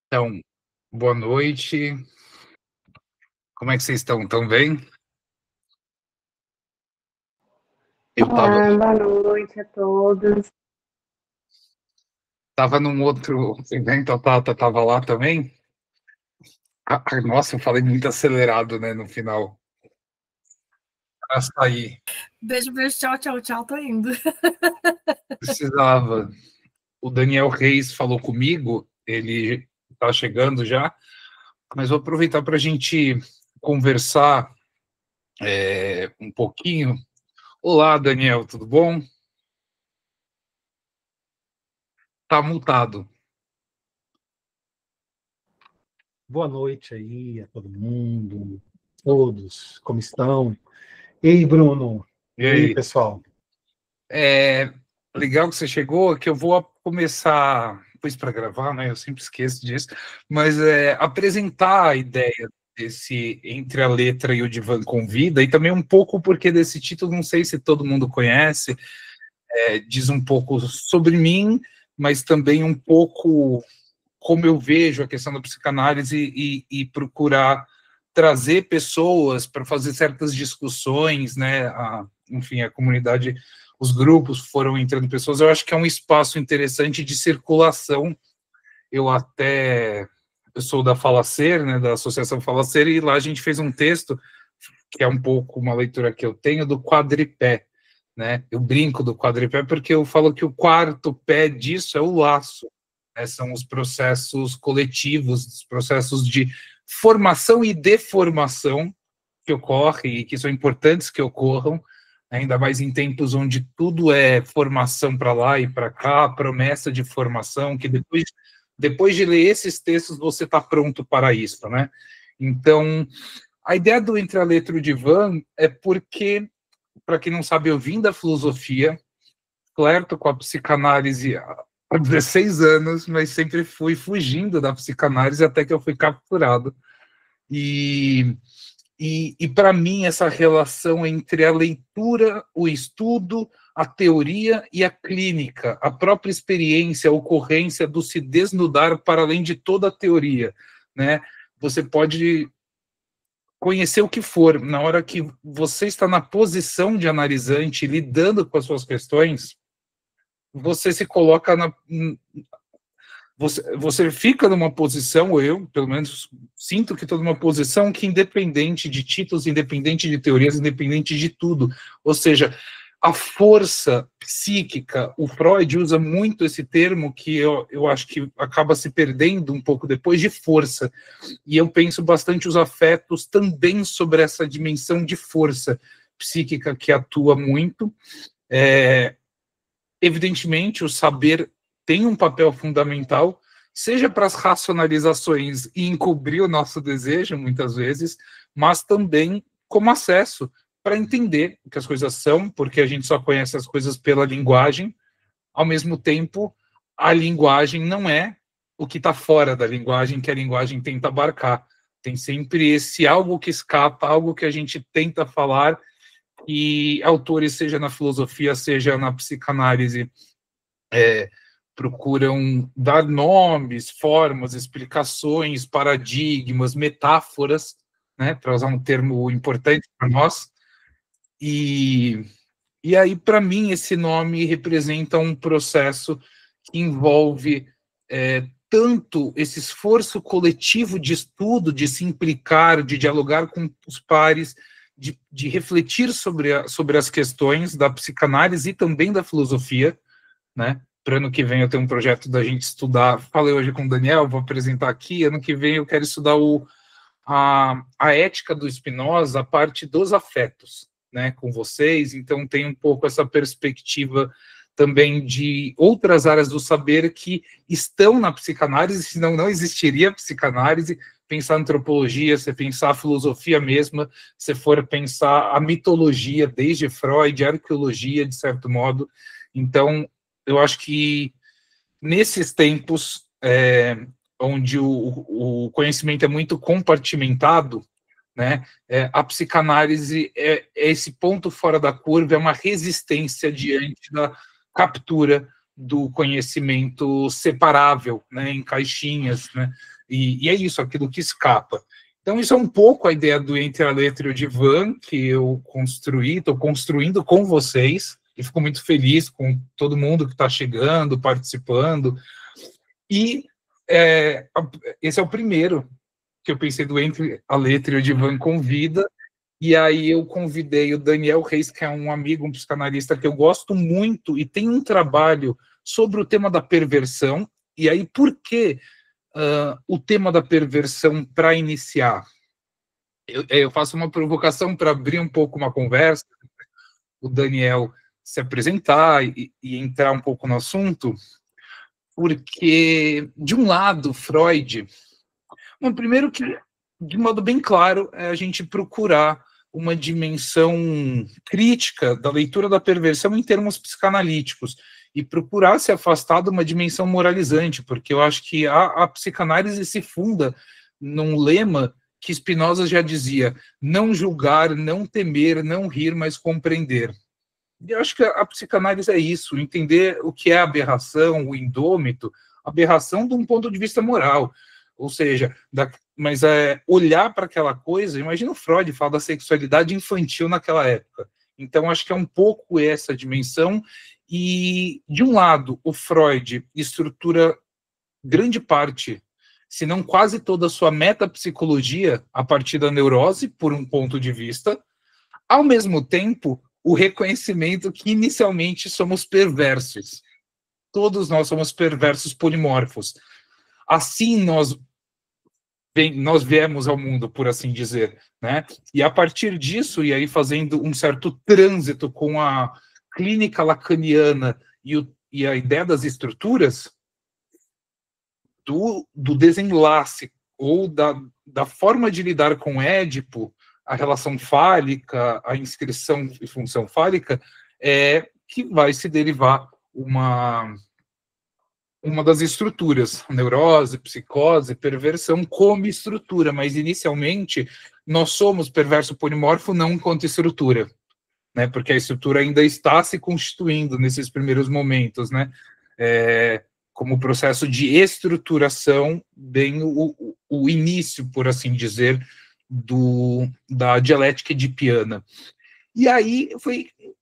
Então, boa noite. Como é que vocês estão? Tão bem? Eu estava Olá, boa noite a todos. tava num outro evento, a Tata estava lá também. Nossa, eu falei muito acelerado, né, no final. Para sair, Beijo, beijo, tchau, tchau, tchau, tô indo. precisava. O Daniel Reis falou comigo, ele está chegando já, mas vou aproveitar para a gente conversar um pouquinho. Olá, Daniel, tudo bom? Tá mutado. Boa noite aí a todo mundo, todos, como estão? Ei, Bruno, E e aí, aí? pessoal? Legal que você chegou, que eu vou começar, depois para gravar, né? Eu sempre esqueço disso, mas apresentar a ideia desse Entre a Letra e o Divã Convida, e também um pouco porque desse título, não sei se todo mundo conhece, diz um pouco sobre mim, mas também um pouco como eu vejo a questão da psicanálise e procurar trazer pessoas para fazer certas discussões, né? Enfim, a comunidade, os grupos foram entrando pessoas. Eu acho que é um espaço interessante de circulação. Eu sou da Falacer, né? Da Associação Falacer, e lá a gente fez um texto que é um pouco uma leitura que eu tenho do quadripé, né? Eu brinco do quadripé porque eu falo que o quarto pé disso é o laço, né? São os processos coletivos, os processos de formação e deformação que ocorrem e que são importantes que ocorram, ainda mais em tempos onde tudo é formação para lá e para cá, promessa de formação, que depois de ler esses textos você está pronto para isso, né? Então, a ideia do Entre a Letra e o Divã é porque, para quem não sabe, eu vim da filosofia, flerto com a psicanálise há 16 anos, mas sempre fui fugindo da psicanálise até que eu fui capturado. E para mim, essa relação entre a leitura, o estudo, a teoria e a clínica, a própria experiência, a ocorrência do se desnudar para além de toda a teoria, né? Você pode conhecer o que for, na hora que você está na posição de analisante, lidando com as suas questões, você se coloca você fica numa posição, ou eu, pelo menos, sinto que estou numa posição que, independente de títulos, independente de teorias, independente de tudo, ou seja, a força psíquica, o Freud usa muito esse termo que eu acho que acaba se perdendo um pouco depois, de força, e eu penso bastante os afetos também sobre essa dimensão de força psíquica que atua muito. Evidentemente, o saber tem um papel fundamental, seja para as racionalizações e encobrir o nosso desejo, muitas vezes, mas também como acesso para entender o que as coisas são, porque a gente só conhece as coisas pela linguagem. Ao mesmo tempo, a linguagem não é o que está fora da linguagem, que a linguagem tenta abarcar. Tem sempre esse algo que escapa, algo que a gente tenta falar, e autores, seja na filosofia, seja na psicanálise, procuram dar nomes, formas, explicações, paradigmas, metáforas, né, para usar um termo importante para nós. E aí, para mim, esse nome representa um processo que envolve tanto esse esforço coletivo de estudo, de se implicar, de dialogar com os pares, de refletir sobre as questões da psicanálise e também da filosofia, né? Para ano que vem eu tenho um projeto da gente estudar, falei hoje com o Daniel, vou apresentar aqui, ano que vem eu quero estudar a ética do Spinoza, a parte dos afetos, né, com vocês, então tem um pouco essa perspectiva também de outras áreas do saber que estão na psicanálise, senão não existiria psicanálise. Pensar antropologia, você pensar a filosofia mesma, se for pensar a mitologia, desde Freud, a arqueologia, de certo modo. Então, eu acho que nesses tempos, onde o conhecimento é muito compartimentado, né, a psicanálise é esse ponto fora da curva, é uma resistência diante da captura do conhecimento separável, né, em caixinhas, né, e é isso, aquilo que escapa. Então, isso é um pouco a ideia do Entre a Letra e o Divã, que eu construí, estou construindo com vocês, e fico muito feliz com todo mundo que está chegando, participando. E esse é o primeiro que eu pensei do Entre a Letra e o Divã Convida, e aí eu convidei o Daniel Reis, que é um amigo, um psicanalista que eu gosto muito, e tem um trabalho sobre o tema da perversão. E aí, por que o tema da perversão para iniciar? Eu faço uma provocação para abrir um pouco uma conversa, o Daniel se apresentar e entrar um pouco no assunto, porque, de um lado, Freud... Bom, primeiro que, de modo bem claro, é a gente procurar uma dimensão crítica da leitura da perversão em termos psicanalíticos e procurar se afastar de uma dimensão moralizante, porque eu acho que a psicanálise se funda num lema que Spinoza já dizia: não julgar, não temer, não rir, mas compreender. E eu acho que a psicanálise é isso, entender o que é a aberração, o indômito, aberração de um ponto de vista moral. Ou seja, mas olhar para aquela coisa, imagina o Freud falar da sexualidade infantil naquela época. Então, acho que é um pouco essa dimensão. E, de um lado, o Freud estrutura grande parte, se não quase toda a sua metapsicologia a partir da neurose, por um ponto de vista, ao mesmo tempo, o reconhecimento que inicialmente somos perversos. Todos nós somos perversos polimorfos. Assim nós viemos ao mundo, por assim dizer, né? E a partir disso, e aí fazendo um certo trânsito com a clínica lacaniana e a ideia das estruturas, do desenlace ou da forma de lidar com Édipo, a relação fálica, a inscrição e função fálica, é que vai se derivar uma das estruturas, neurose, psicose, perversão como estrutura, mas inicialmente nós somos perverso polimorfo não enquanto estrutura, né? Porque a estrutura ainda está se constituindo nesses primeiros momentos, né? Como processo de estruturação, bem o início, por assim dizer, da dialética edipiana. E aí,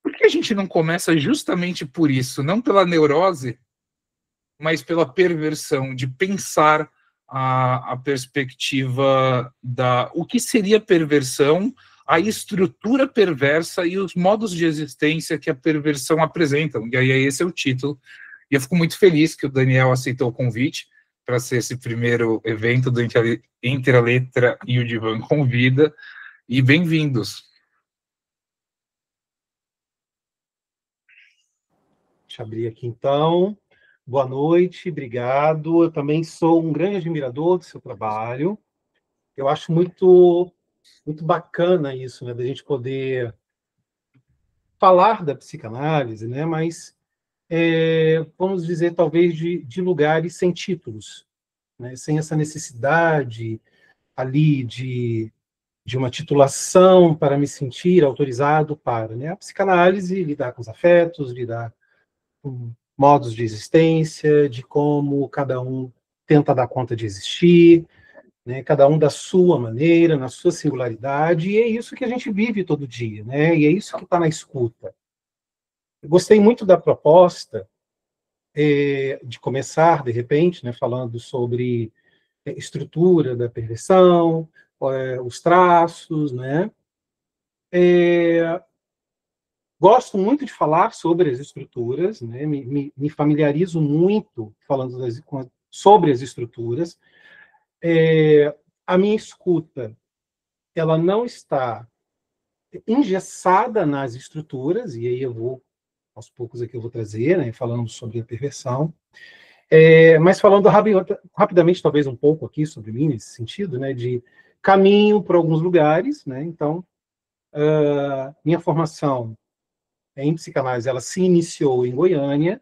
por que a gente não começa justamente por isso? Não pela neurose, mas pela perversão, de pensar a perspectiva o que seria perversão, a estrutura perversa e os modos de existência que a perversão apresenta. E aí esse é o título. E eu fico muito feliz que o Daniel aceitou o convite para ser esse primeiro evento do Entre a Letra e o Divã Convida. E bem-vindos. Deixa eu abrir aqui, então. Boa noite, obrigado. Eu também sou um grande admirador do seu trabalho. Eu acho muito, muito bacana isso, né, da gente poder falar da psicanálise, né, mas, vamos dizer, talvez de lugares sem títulos, né, sem essa necessidade ali de uma titulação para me sentir autorizado para, né? A psicanálise lidar com os afetos, lidar com modos de existência, de como cada um tenta dar conta de existir, né? Cada um da sua maneira, na sua singularidade, e é isso que a gente vive todo dia, né? E é isso que está na escuta. Eu gostei muito da proposta de começar, de repente, né, falando sobre estrutura da perversão, os traços, né? Gosto muito de falar sobre as estruturas, né? Me familiarizo muito falando sobre as estruturas. A minha escuta, ela não está engessada nas estruturas, e aí eu vou, aos poucos aqui eu vou trazer, né, falando sobre a perversão, mas falando rapidamente, talvez um pouco aqui sobre mim, nesse sentido, né, de caminho para alguns lugares, né? Então, minha formação em psicanálise, ela se iniciou em Goiânia,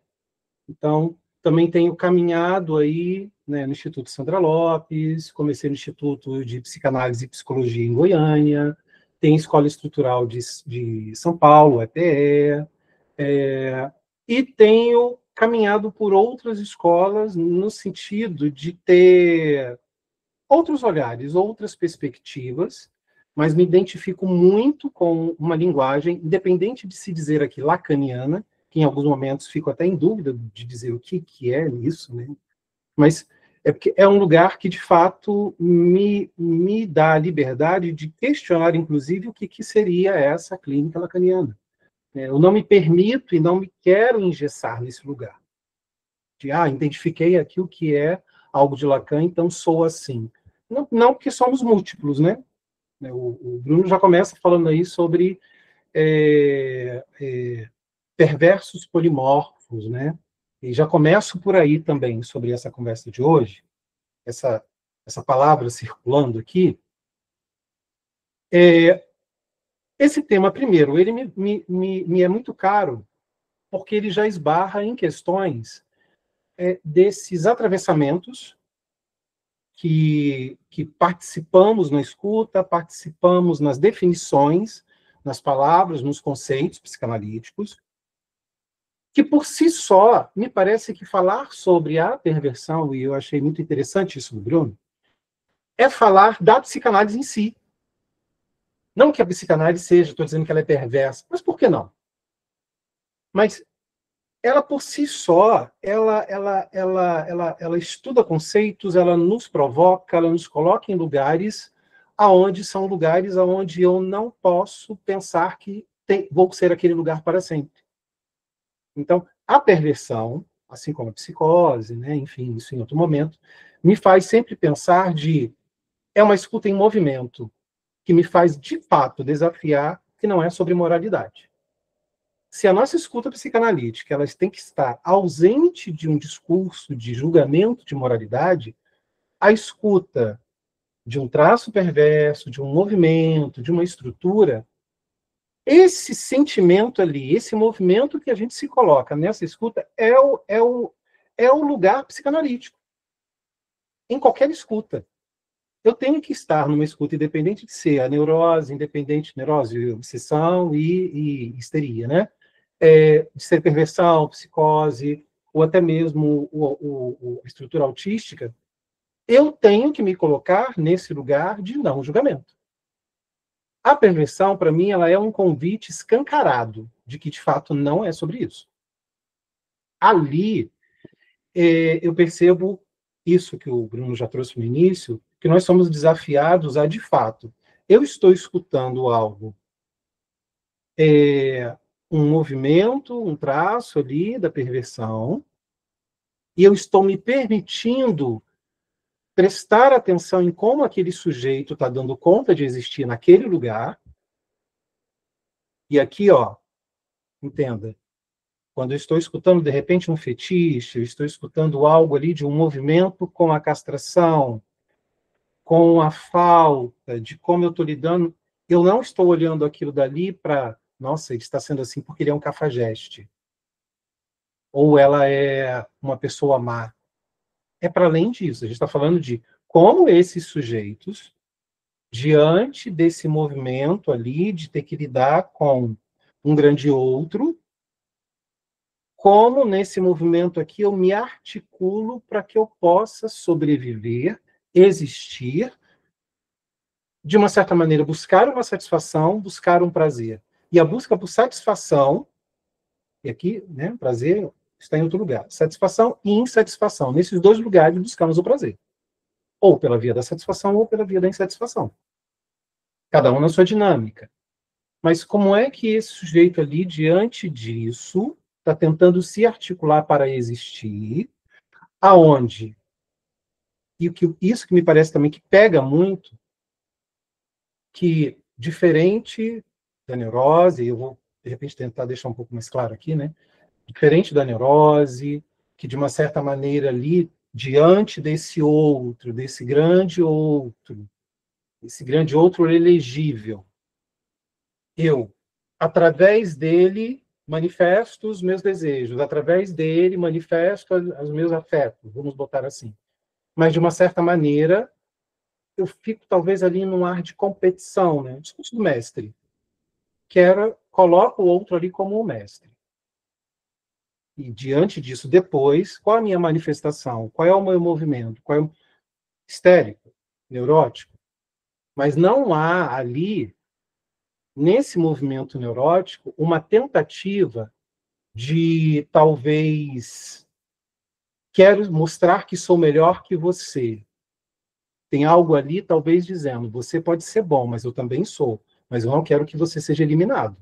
então também tenho caminhado aí, né, no Instituto Sandra Lopes, comecei no Instituto de Psicanálise e Psicologia em Goiânia, tem Escola Estrutural de São Paulo, EPE, e tenho caminhado por outras escolas no sentido de ter outros olhares, outras perspectivas, mas me identifico muito com uma linguagem, independente de se dizer aqui lacaniana, que em alguns momentos fico até em dúvida de dizer o que é isso, né? Mas é porque é um lugar que, de fato, me dá a liberdade de questionar, inclusive, o que seria essa clínica lacaniana. Eu não me permito e não me quero engessar nesse lugar. De, identifiquei aqui o que é algo de Lacan, então sou assim. Não, não porque somos múltiplos, né? O Bruno já começa falando aí sobre perversos polimorfos, né? E já começo por aí também, sobre essa conversa de hoje, essa palavra circulando aqui. Esse tema, primeiro, ele me é muito caro, porque ele já esbarra em questões desses atravessamentos que participamos na escuta, participamos nas definições, nas palavras, nos conceitos psicanalíticos, que por si só, me parece que falar sobre a perversão, e eu achei muito interessante isso do Bruno, é falar da psicanálise em si. Não que a psicanálise seja, estou dizendo que ela é perversa, mas por que não? Mas ela por si só, ela estuda conceitos, ela nos provoca, ela nos coloca em lugares aonde são lugares aonde eu não posso pensar que vou ser aquele lugar para sempre. Então, a perversão, assim como a psicose, né, enfim, isso em outro momento, me faz sempre pensar é uma escuta em movimento, que me faz, de fato, desafiar que não é sobre moralidade. Se a nossa escuta psicanalítica ela tem que estar ausente de um discurso de julgamento de moralidade, a escuta de um traço perverso, de um movimento, de uma estrutura, esse sentimento ali, esse movimento que a gente se coloca nessa escuta é o lugar psicanalítico. Em qualquer escuta. Eu tenho que estar numa escuta independente de ser a neurose, obsessão e histeria, né? De ser perversão, psicose, ou até mesmo a estrutura autística, eu tenho que me colocar nesse lugar de não julgamento. A perversão, para mim, ela é um convite escancarado de que, de fato, não é sobre isso. Ali, eu percebo isso que o Bruno já trouxe no início, que nós somos desafiados a, de fato, eu estou escutando algo, um movimento, um traço ali da perversão, e eu estou me permitindo prestar atenção em como aquele sujeito está dando conta de existir naquele lugar. E aqui, entenda, quando eu estou escutando, de repente, um fetiche, eu estou escutando algo ali de um movimento com a castração, com a falta, de como eu estou lidando, eu não estou olhando aquilo dali para, nossa, ele está sendo assim porque ele é um cafajeste. Ou ela é uma pessoa má. É para além disso. A gente está falando de como esses sujeitos, diante desse movimento ali, de ter que lidar com um grande outro, como nesse movimento aqui eu me articulo para que eu possa sobreviver, existir, de uma certa maneira, buscar uma satisfação, buscar um prazer. E a busca por satisfação, e aqui, né, prazer está em outro lugar. Satisfação e insatisfação. Nesses dois lugares buscamos o prazer. Ou pela via da satisfação, ou pela via da insatisfação. Cada um na sua dinâmica. Mas como é que esse sujeito ali, diante disso, está tentando se articular para existir, aonde? E isso que me parece também que pega muito, que diferente da neurose, eu vou, de repente, tentar deixar um pouco mais claro aqui, né? Diferente da neurose, que de uma certa maneira ali, diante desse outro, esse grande outro elegível, eu, através dele, manifesto os meus desejos, através dele, manifesto os meus afetos, vamos botar assim. Mas, de uma certa maneira, eu fico talvez ali num ar de competição, né? O discurso do mestre, que coloca o outro ali como o mestre. E, diante disso, depois, qual a minha manifestação? Qual é o meu movimento? Qual é o histérico? neurótico, mas não há ali, nesse movimento neurótico, uma tentativa de, talvez, quero mostrar que sou melhor que você. Tem algo ali, talvez, dizendo, você pode ser bom, mas eu também sou, mas eu não quero que você seja eliminado.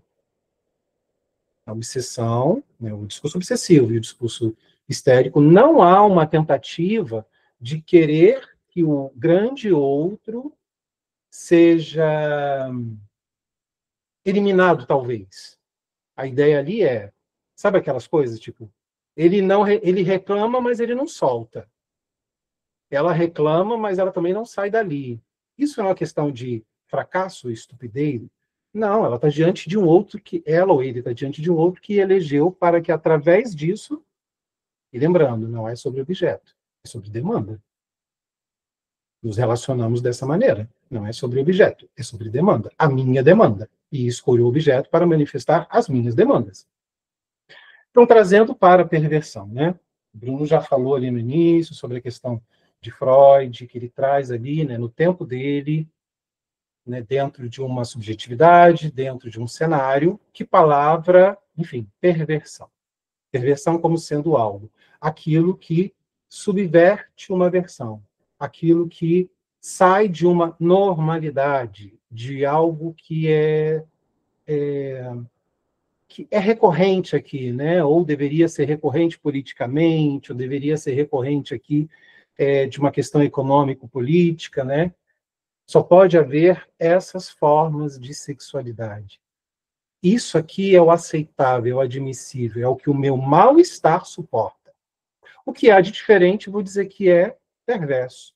A obsessão, né, o discurso obsessivo e o discurso histérico, não há uma tentativa de querer que o grande outro seja eliminado, talvez. A ideia ali é, sabe aquelas coisas, tipo, ele reclama, mas ele não solta. Ela reclama, mas ela também não sai dali. Isso é uma questão de fracasso, estupidez? Não, ela está diante de um outro que, ela ou ele está diante de um outro que elegeu para que, através disso, e lembrando, não é sobre objeto, é sobre demanda. Nos relacionamos dessa maneira. Não é sobre objeto, é sobre demanda. A minha demanda. E escolho o objeto para manifestar as minhas demandas. Então, trazendo para a perversão, né? O Bruno já falou ali no início sobre a questão de Freud, que ele traz ali, né, no tempo dele, né, dentro de uma subjetividade, dentro de um cenário, que palavra, enfim, perversão. Perversão como sendo algo. Aquilo que subverte uma versão. Aquilo que sai de uma normalidade, de algo que é recorrente aqui, né? Ou deveria ser recorrente politicamente, ou deveria ser recorrente aqui de uma questão econômico-política, né? Só pode haver essas formas de sexualidade. Isso aqui é o aceitável, é o admissível, é o que o meu mal-estar suporta. O que há de diferente, vou dizer que é perverso.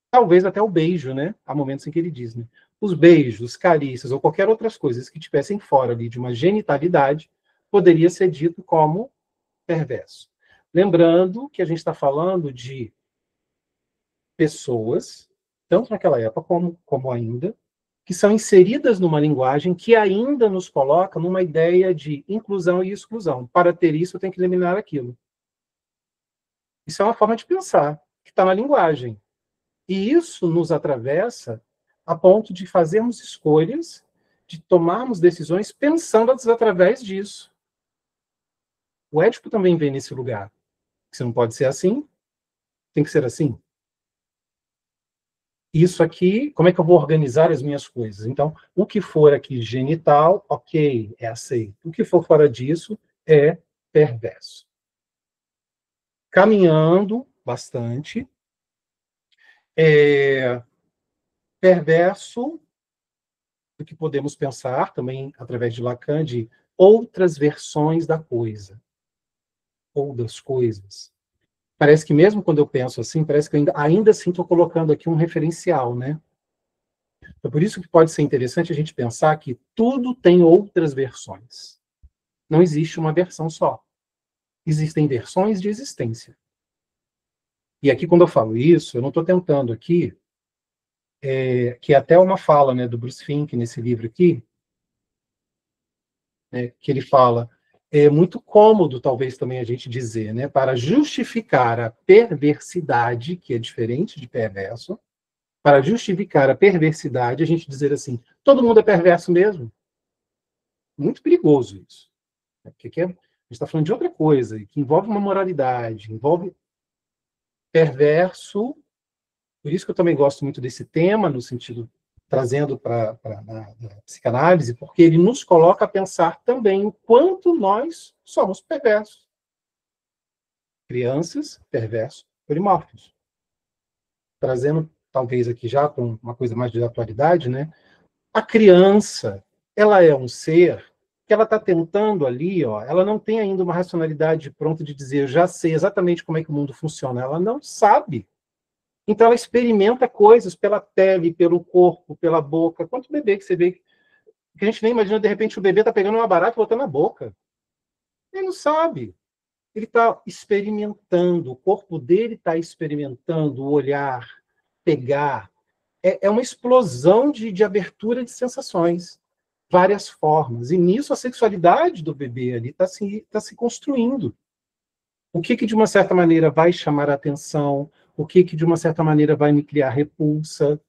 Talvez até o beijo, né? Há momentos em que ele diz, né? Os beijos, carícias ou qualquer outras coisas que estivessem fora ali de uma genitalidade, poderia ser dito como perverso. Lembrando que a gente está falando de pessoas, tanto naquela época como ainda, que são inseridas numa linguagem que ainda nos coloca numa ideia de inclusão e exclusão. Para ter isso, eu tenho que eliminar aquilo. Isso é uma forma de pensar, que está na linguagem. E isso nos atravessa a ponto de fazermos escolhas, de tomarmos decisões pensando através disso. O Édipo também vem nesse lugar. Se não pode ser assim, tem que ser assim. Isso aqui, como é que eu vou organizar as minhas coisas? Então, o que for aqui genital, ok, é aceito. O que for fora disso é perverso. Caminhando bastante, perverso, do que podemos pensar, também através de Lacan, de outras versões da coisa, ou das coisas. Parece que mesmo quando eu penso assim, parece que eu ainda assim estou colocando aqui um referencial, né? Então, por isso que pode ser interessante a gente pensar que tudo tem outras versões. Não existe uma versão só. Existem versões de existência. E aqui, quando eu falo isso, eu não estou tentando aqui, que é até uma fala, né, do Bruce Fink nesse livro aqui, né, que ele fala, é muito cômodo, talvez, também a gente dizer, né, para justificar a perversidade, que é diferente de perverso, para justificar a perversidade, a gente dizer assim, todo mundo é perverso mesmo. Muito perigoso isso. Porque a gente está falando de outra coisa, que envolve uma moralidade, envolve perverso. Por isso que eu também gosto muito desse tema, no sentido, trazendo para a psicanálise, porque ele nos coloca a pensar também o quanto nós somos perversos. Crianças, perversos, polimórficos. Trazendo, talvez aqui já para uma coisa mais de atualidade, né? A criança, ela é um ser que ela está tentando ali, ó, ela não tem ainda uma racionalidade pronta de dizer, eu já sei exatamente como é que o mundo funciona. Ela não sabe. Então, ela experimenta coisas pela pele, pelo corpo, pela boca. Quanto bebê que você vê que a gente nem imagina, de repente, o bebê está pegando uma barata e botando na boca. Ele não sabe. Ele está experimentando, o corpo dele está experimentando, o olhar, pegar. É uma explosão de abertura de sensações, várias formas. E nisso a sexualidade do bebê ali está se construindo. O que, de uma certa maneira, vai chamar a atenção, o que, de uma certa maneira, vai me criar repulsa.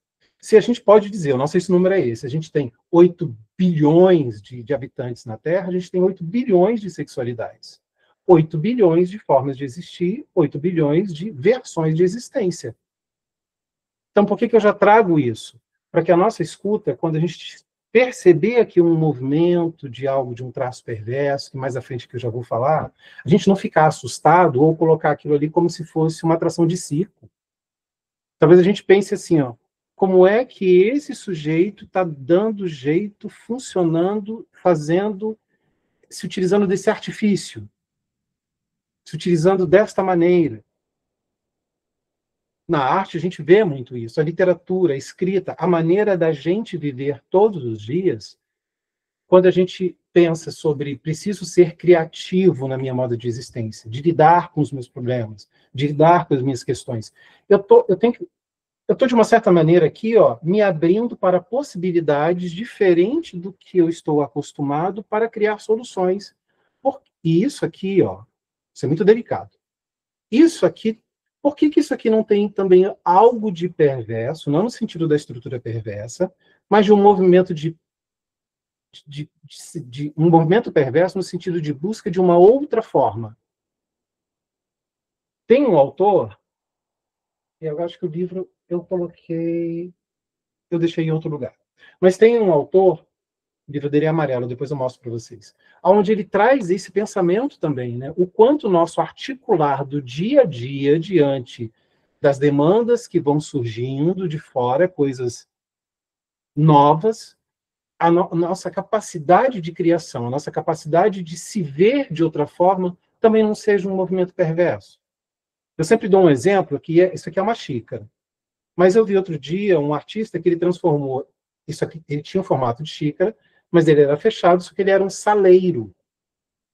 se a gente pode dizer, eu não sei se o número é esse, a gente tem 8 bilhões de habitantes na Terra, a gente tem 8 bilhões de sexualidades. 8 bilhões de formas de existir, 8 bilhões de versões de existência. Então, por que eu já trago isso? Para que a nossa escuta, quando a gente perceber aqui um movimento de algo, de um traço perverso, que mais à frente que eu já vou falar, a gente não ficar assustado ou colocar aquilo ali como se fosse uma atração de circo. Talvez a gente pense assim, ó, como é que esse sujeito está dando jeito, funcionando, fazendo, se utilizando desse artifício, se utilizando desta maneira. Na arte, a gente vê muito isso. A literatura, a escrita, a maneira da gente viver todos os dias, quando a gente pensa sobre preciso ser criativo na minha moda de existência, de lidar com os meus problemas, de lidar com as minhas questões. Eu estou, de uma certa maneira, aqui, ó, me abrindo para possibilidades diferentes do que eu estou acostumado para criar soluções. E isso aqui, ó, isso é muito delicado. Isso aqui, por que isso aqui não tem também algo de perverso, não no sentido da estrutura perversa, mas de um movimento de um movimento perverso no sentido de busca de uma outra forma? Tem um autor, eu acho que o livro eu deixei em outro lugar, mas tem um autor, o livro dele é amarelo, depois eu mostro para vocês, onde ele traz esse pensamento também, né? O quanto o nosso articular do dia a dia diante das demandas que vão surgindo de fora, coisas novas, a nossa capacidade de criação, a nossa capacidade de se ver de outra forma, também não seja um movimento perverso. Eu sempre dou um exemplo, que isso aqui é uma xícara. Mas eu vi outro dia um artista que ele transformou isso aqui, ele tinha um formato de xícara, mas ele era fechado, só que ele era um saleiro.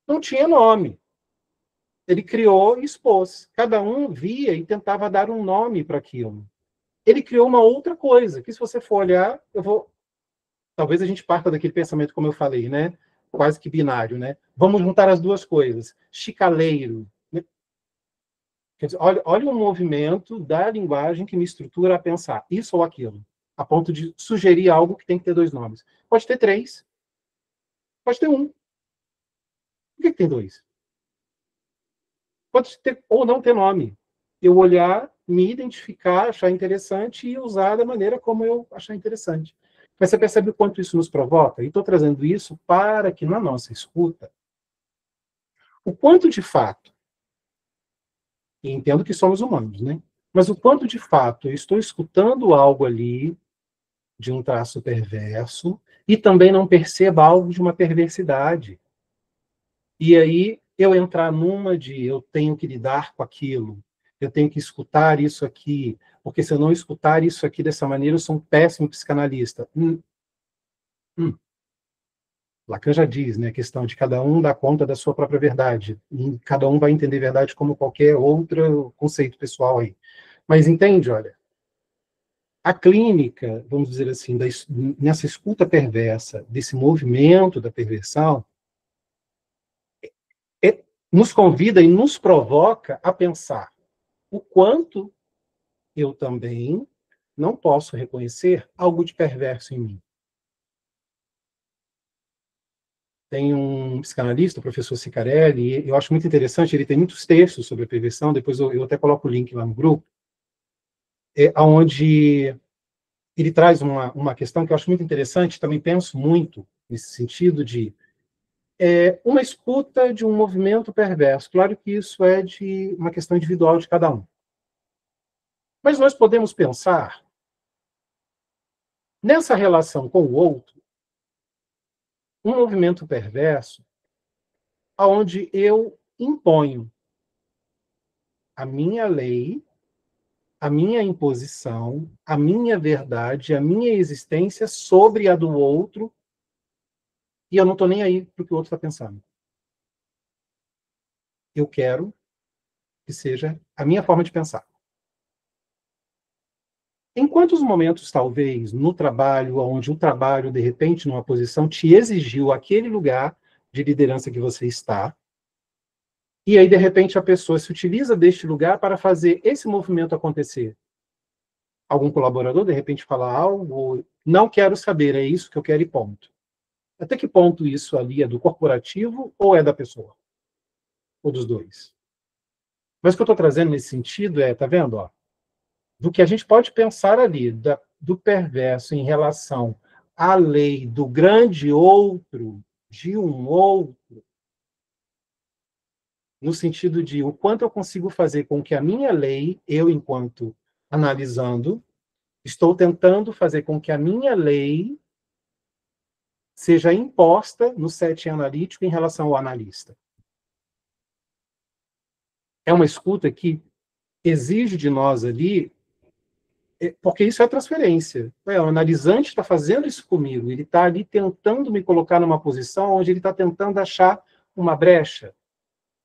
Não tinha nome. Ele criou e expôs. Cada um via e tentava dar um nome para aquilo. Ele criou uma outra coisa, que se você for olhar, talvez a gente parta daquele pensamento, como eu falei, né? Quase que binário, né? Vamos juntar as duas coisas. Chicaleiro. Quer dizer, olha o movimento da linguagem que me estrutura a pensar isso ou aquilo, a ponto de sugerir algo que tem que ter 2 nomes. Pode ter 3. Pode ter 1. Por que tem 2? Pode ter ou não ter nome. Eu olhar, me identificar, achar interessante e usar da maneira como eu achar interessante. Mas você percebe o quanto isso nos provoca? E estou trazendo isso para que, na nossa escuta, o quanto de fato, e entendo que somos humanos, né? Mas o quanto de fato eu estou escutando algo ali de um traço perverso e também não perceba algo de uma perversidade. E aí eu entrar numa de eu tenho que lidar com aquilo, eu tenho que escutar isso aqui, porque se eu não escutar isso aqui dessa maneira, eu sou um péssimo psicanalista. Lacan já diz, né, a questão de cada um dar conta da sua própria verdade. E cada um vai entender verdade como qualquer outro conceito pessoal aí. Mas entende, olha, a clínica, vamos dizer assim, nessa escuta perversa, desse movimento da perversão, nos convida e nos provoca a pensar o quanto eu também não posso reconhecer algo de perverso em mim. Tem um psicanalista, o professor Cicarelli, e eu acho muito interessante, ele tem muitos textos sobre a perversão, depois eu até coloco o link lá no grupo, onde ele traz uma questão que eu acho muito interessante, também penso muito nesse sentido de uma escuta de um movimento perverso. Claro que isso é de uma questão individual de cada um. Mas nós podemos pensar nessa relação com o outro, um movimento perverso onde eu imponho a minha lei, a minha imposição, a minha verdade, a minha existência sobre a do outro, e eu não estou nem aí para o que o outro está pensando. Eu quero que seja a minha forma de pensar. Em quantos momentos, talvez, no trabalho, onde o trabalho, de repente, numa posição, te exigiu aquele lugar de liderança que você está, e aí, de repente, a pessoa se utiliza deste lugar para fazer esse movimento acontecer? algum colaborador, de repente, fala algo, não quero saber, é isso que eu quero e ponto. Até que ponto isso ali é do corporativo ou é da pessoa? Ou dos dois? Mas o que eu estou trazendo nesse sentido tá vendo? Ó, do que a gente pode pensar ali, do perverso em relação à lei do grande outro, de um outro, no sentido de o quanto eu consigo fazer com que a minha lei, eu enquanto analisando, estou tentando fazer com que a minha lei seja imposta no setting analítico em relação ao analista. É uma escuta que exige de nós ali, porque isso é transferência. O analisante está fazendo isso comigo, ele está ali tentando me colocar numa posição onde ele está tentando achar uma brecha,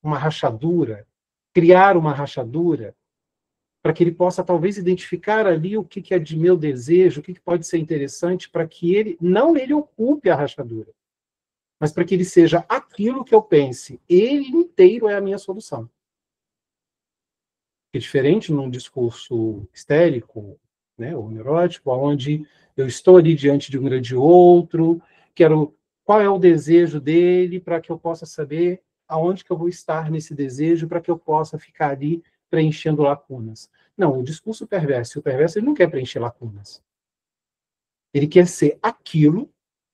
uma rachadura, criar uma rachadura, para que ele possa talvez identificar ali o que é de meu desejo, o que pode ser interessante para que ele, não ele ocupe a rachadura, mas para que ele seja aquilo que eu pense, ele inteiro é a minha solução. Que diferente num discurso histérico, né, ou neurótico, onde eu estou ali diante de um grande outro, quero qual é o desejo dele para que eu possa saber aonde que eu vou estar nesse desejo para que eu possa ficar ali preenchendo lacunas. Não, o discurso perverso, o perverso ele não quer preencher lacunas. Ele quer ser aquilo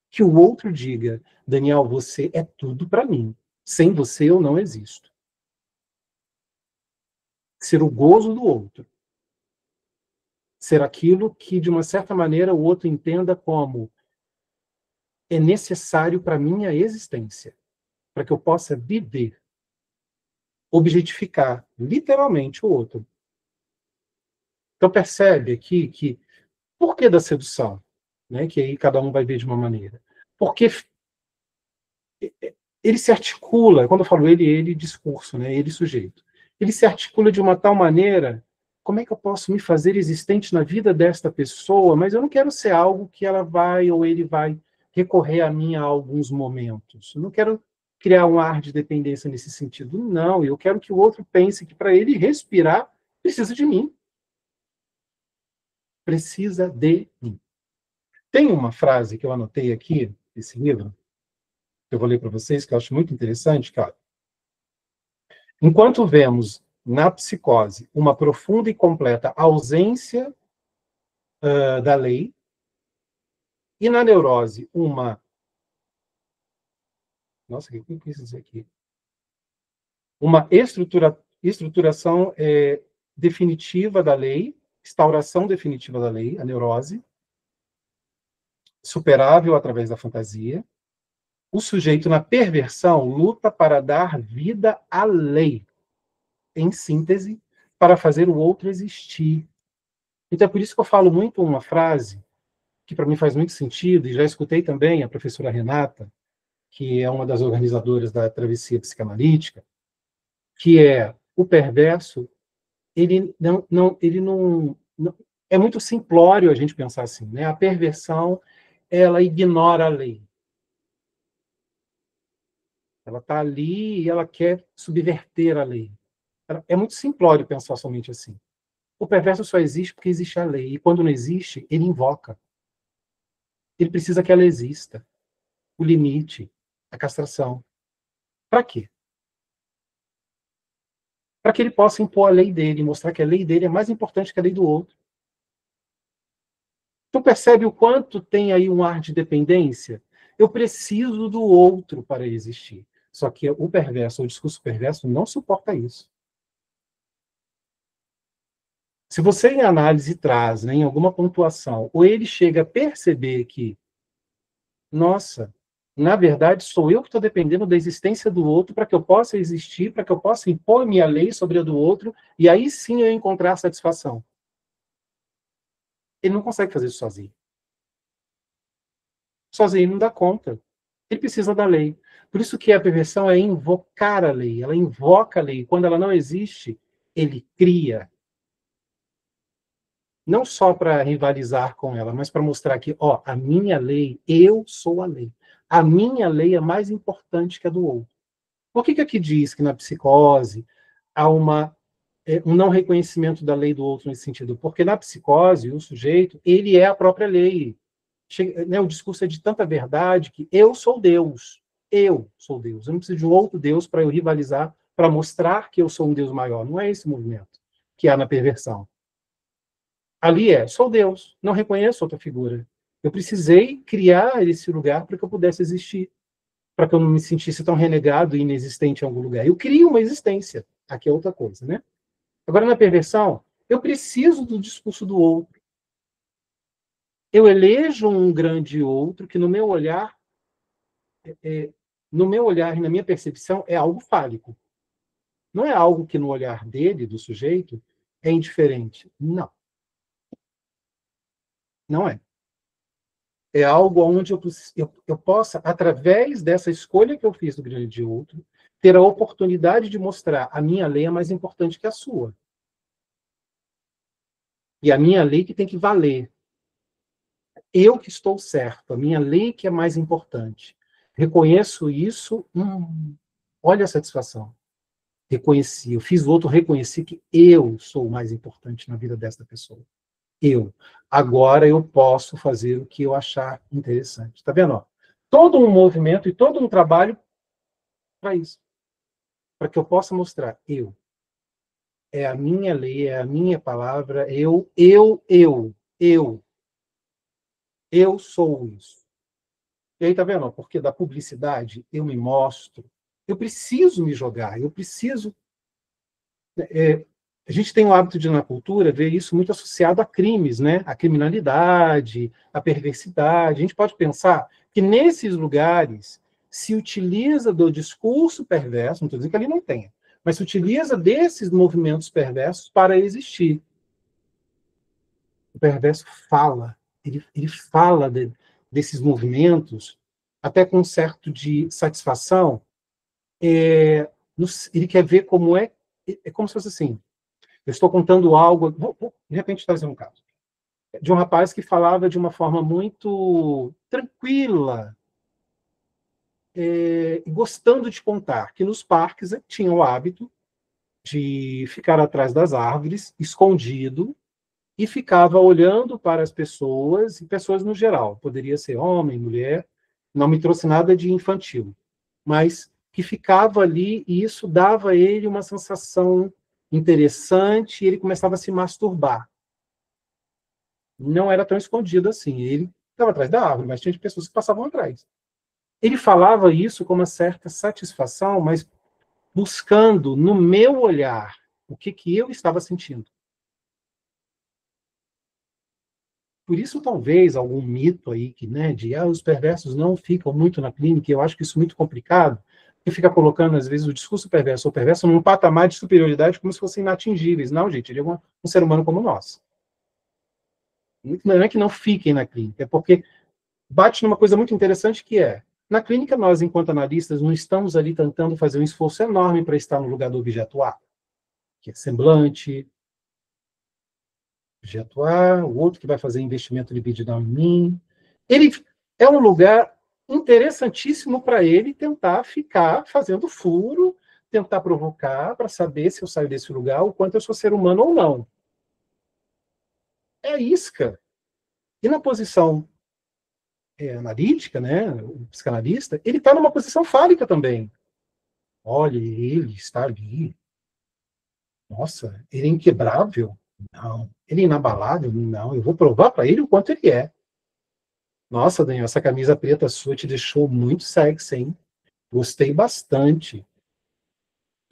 que o outro diga, Daniel, você é tudo para mim. Sem você eu não existo. Ser o gozo do outro. Ser aquilo que, de uma certa maneira, o outro entenda como é necessário para a minha existência, para que eu possa viver, objetificar, literalmente, o outro. Então, percebe aqui que, por que da sedução? Né? Que aí cada um vai ver de uma maneira. Porque ele se articula, quando eu falo ele, discurso, né? Ele, sujeito. Ele se articula de uma tal maneira, como é que eu posso me fazer existente na vida desta pessoa, mas eu não quero ser algo que ela vai ou ele vai recorrer a mim a alguns momentos. Eu não quero criar um ar de dependência nesse sentido. Não, eu quero que o outro pense que para ele respirar, precisa de mim. Precisa de mim. Tem uma frase que eu anotei aqui, nesse livro, que eu vou ler para vocês, que eu acho muito interessante, cara. Enquanto vemos na psicose uma profunda e completa ausência da lei, e na neurose uma... Nossa, o que eu quis dizer aqui? Uma estruturação definitiva da lei, instauração definitiva da lei, a neurose, superável através da fantasia. O sujeito, na perversão, luta para dar vida à lei, em síntese, para fazer o outro existir. Então, é por isso que eu falo muito uma frase que para mim faz muito sentido, e já escutei também a professora Renata, que é uma das organizadoras da travessia psicanalítica, que é o perverso, ele não é muito simplório a gente pensar assim, né? A perversão, ela ignora a lei. Ela está ali e ela quer subverter a lei. É muito simplório pensar somente assim. O perverso só existe porque existe a lei. E quando não existe, ele invoca. Ele precisa que ela exista. O limite, a castração. Para quê? Para que ele possa impor a lei dele, mostrar que a lei dele é mais importante que a lei do outro. Então percebe o quanto tem aí um ar de dependência? Eu preciso do outro para existir. Só que o perverso, o discurso perverso, não suporta isso. Se você em análise traz, né, em alguma pontuação, ou ele chega a perceber que, nossa, na verdade sou eu que estou dependendo da existência do outro para que eu possa existir, para que eu possa impor minha lei sobre a do outro, e aí sim eu encontrar satisfação. Ele não consegue fazer isso sozinho. Sozinho ele não dá conta. Ele precisa da lei. Por isso que a perversão é invocar a lei. Ela invoca a lei. Quando ela não existe, ele cria. Não só para rivalizar com ela, mas para mostrar que, ó, a minha lei, eu sou a lei. A minha lei é mais importante que a do outro. Por que aqui diz que na psicose há uma um não reconhecimento da lei do outro nesse sentido, porque na psicose, o sujeito, ele é a própria lei. Chega, né, o discurso é de tanta verdade que eu sou Deus, eu sou Deus, eu não preciso de um outro Deus para eu rivalizar, para mostrar que eu sou um Deus maior. Não é esse movimento que há na perversão. Ali sou Deus, não reconheço outra figura. Eu precisei criar esse lugar para que eu pudesse existir, para que eu não me sentisse tão renegado e inexistente em algum lugar. Eu crio uma existência. Aqui é outra coisa, né? Agora, na perversão, eu preciso do discurso do outro. Eu elejo um grande outro que, no meu olhar e na minha percepção, é algo fálico. Não é algo que, no olhar dele, do sujeito, é indiferente. Não. Não é. É algo onde eu possa, através dessa escolha que eu fiz do grande outro, ter a oportunidade de mostrar a minha lei é mais importante que a sua. E a minha lei que tem que valer. Eu que estou certo, a minha lei que é mais importante. Reconheço isso, olha a satisfação. Reconheci, eu fiz o outro reconhecer que eu sou o mais importante na vida dessa pessoa. Eu. Agora eu posso fazer o que eu achar interessante. Está vendo? Ó? Todo um movimento e todo um trabalho para isso. Para que eu possa mostrar eu. É a minha lei, é a minha palavra, eu sou isso. E aí, tá vendo? Porque da publicidade eu me mostro. Eu preciso me jogar, eu preciso. A gente tem o hábito de, na cultura, ver isso muito associado a crimes, né? A criminalidade, a perversidade. A gente pode pensar que nesses lugares se utiliza do discurso perverso, não estou dizendo que ali não tenha, mas se utiliza desses movimentos perversos para existir. O perverso fala, ele fala desses movimentos, até com um certo de satisfação. Ele quer ver como é como se fosse assim. Eu estou contando algo, vou de repente trazer um caso, de um rapaz que falava de uma forma muito tranquila, gostando de contar, que nos parques tinha o hábito de ficar atrás das árvores, escondido, e ficava olhando para as pessoas, e pessoas no geral, poderia ser homem, mulher, não me trouxe nada de infantil, mas que ficava ali, e isso dava a ele uma sensação interessante, e ele começava a se masturbar. Não era tão escondido assim, ele estava atrás da árvore, mas tinha pessoas que passavam atrás. Ele falava isso com uma certa satisfação, mas buscando, no meu olhar, o que eu estava sentindo. Por isso, talvez, algum mito aí que, né, de os perversos não ficam muito na clínica, eu acho que isso é muito complicado, porque fica colocando, às vezes, o discurso perverso ou perverso num patamar de superioridade como se fossem inatingíveis. Não, gente, ele é um ser humano como nós. Não é que não fiquem na clínica, é porque bate numa coisa muito interessante que na clínica, nós, enquanto analistas, não estamos ali tentando fazer um esforço enorme para estar no lugar do objeto A, que é semblante, objeto A, o outro que vai fazer investimento libidinal em mim. Ele é um lugar interessantíssimo para ele tentar ficar fazendo furo, tentar provocar para saber se eu saio desse lugar, o quanto eu sou ser humano ou não. É isca. E na posição analítica, né, o psicanalista, ele está numa posição fálica também. Olha, ele está ali. Nossa, ele é inquebrável? Não. Ele é inabalável? Não. Eu vou provar para ele o quanto ele é. Nossa, Daniel, essa camisa preta sua te deixou muito sexy, hein? Gostei bastante.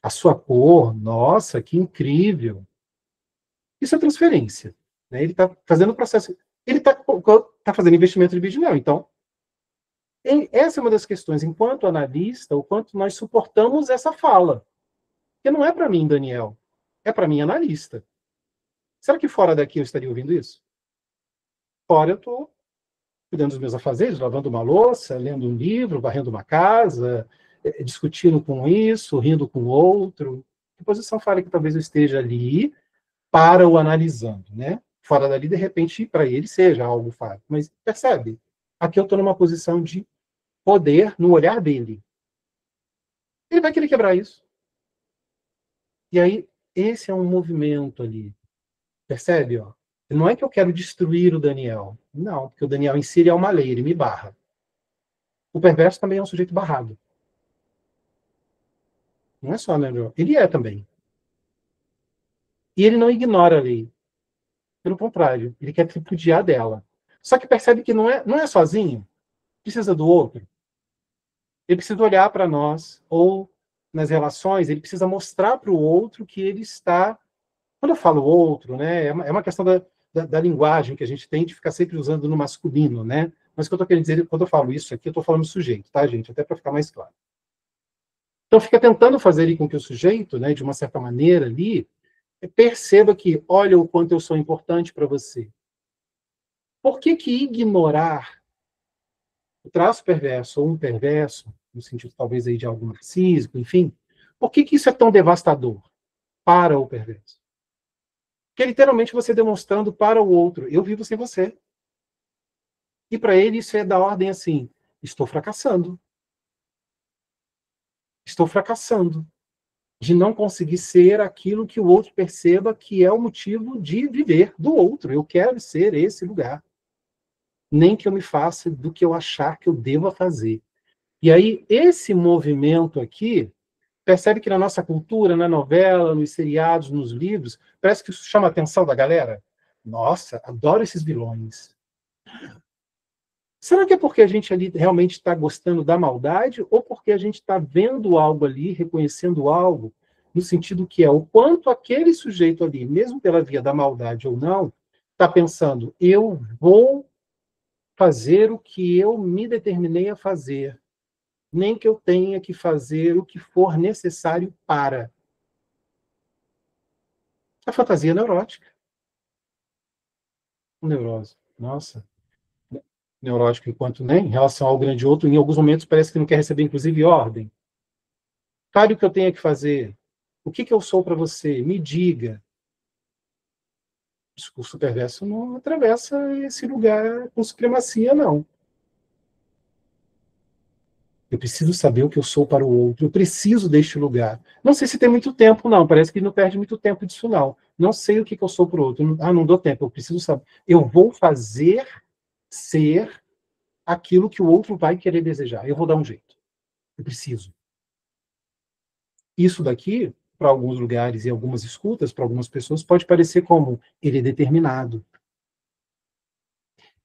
A sua cor, nossa, que incrível. Isso é transferência. Né? Ele está fazendo o processo. Ele está fazendo investimento libidinal. Então, essa é uma das questões. Enquanto analista, o quanto nós suportamos essa fala. Porque não é para mim, Daniel. É para mim, analista. Será que fora daqui eu estaria ouvindo isso? Fora eu estou cuidando dos meus afazeres, lavando uma louça, lendo um livro, varrendo uma casa, discutindo com isso, rindo com o outro. Que posição fala que talvez eu esteja ali para o analisando, né? Fora dali, de repente, para ele seja algo fácil. Mas percebe? Aqui eu estou numa posição de poder no olhar dele. Ele vai querer quebrar isso. E aí, esse é um movimento ali. Percebe? Ó? Não é que eu quero destruir o Daniel. Não, porque o Daniel em si ele é uma lei, ele me barra. O perverso também é um sujeito barrado. Não é só, né, João? Ele é também. E ele não ignora a lei. Pelo contrário, ele quer tripudiar dela. Só que percebe que não é sozinho. Precisa do outro. Ele precisa olhar para nós, ou nas relações, ele precisa mostrar para o outro que ele está... Quando eu falo outro, né, é uma questão da linguagem que a gente tem de ficar sempre usando no masculino, né? Mas o que eu estou querendo dizer, quando eu falo isso aqui, eu estou falando sujeito, tá, gente? Até para ficar mais claro. Então, fica tentando fazer com que o sujeito, né, de uma certa maneira ali, perceba que, olha o quanto eu sou importante para você. Por que ignorar o traço perverso ou um perverso, no sentido talvez aí de algo narcísico, enfim, por que isso é tão devastador para o perverso? Porque literalmente você demonstrando para o outro, eu vivo sem você. E para ele isso é da ordem assim, estou fracassando. Estou fracassando. De não conseguir ser aquilo que o outro perceba que é o motivo de viver do outro. Eu quero ser esse lugar. Nem que eu me faça do que eu achar que eu deva fazer. E aí, esse movimento aqui, percebe que na nossa cultura, na novela, nos seriados, nos livros, parece que isso chama a atenção da galera. Nossa, adoro esses vilões. Será que é porque a gente ali realmente está gostando da maldade ou porque a gente está vendo algo ali, reconhecendo algo, no sentido que é o quanto aquele sujeito ali, mesmo pela via da maldade ou não, está pensando, eu vou fazer o que eu me determinei a fazer, nem que eu tenha que fazer o que for necessário para. A fantasia neurótica. Neurose. Nossa. Neurótico enquanto nem, em relação ao grande outro, em alguns momentos parece que não quer receber, inclusive, ordem. Fale o que eu tenho que fazer. O que eu sou para você? Me diga. O discurso perverso não atravessa esse lugar com supremacia, não. Eu preciso saber o que eu sou para o outro. Eu preciso deste lugar. Não sei se tem muito tempo, não. Parece que não perde muito tempo disso, não. Não sei o que eu sou para o outro. Ah, não dou tempo. Eu preciso saber. Eu vou fazer ser aquilo que o outro vai querer desejar. Eu vou dar um jeito. Eu preciso. Isso daqui, para alguns lugares e algumas escutas, para algumas pessoas, pode parecer como ele é determinado.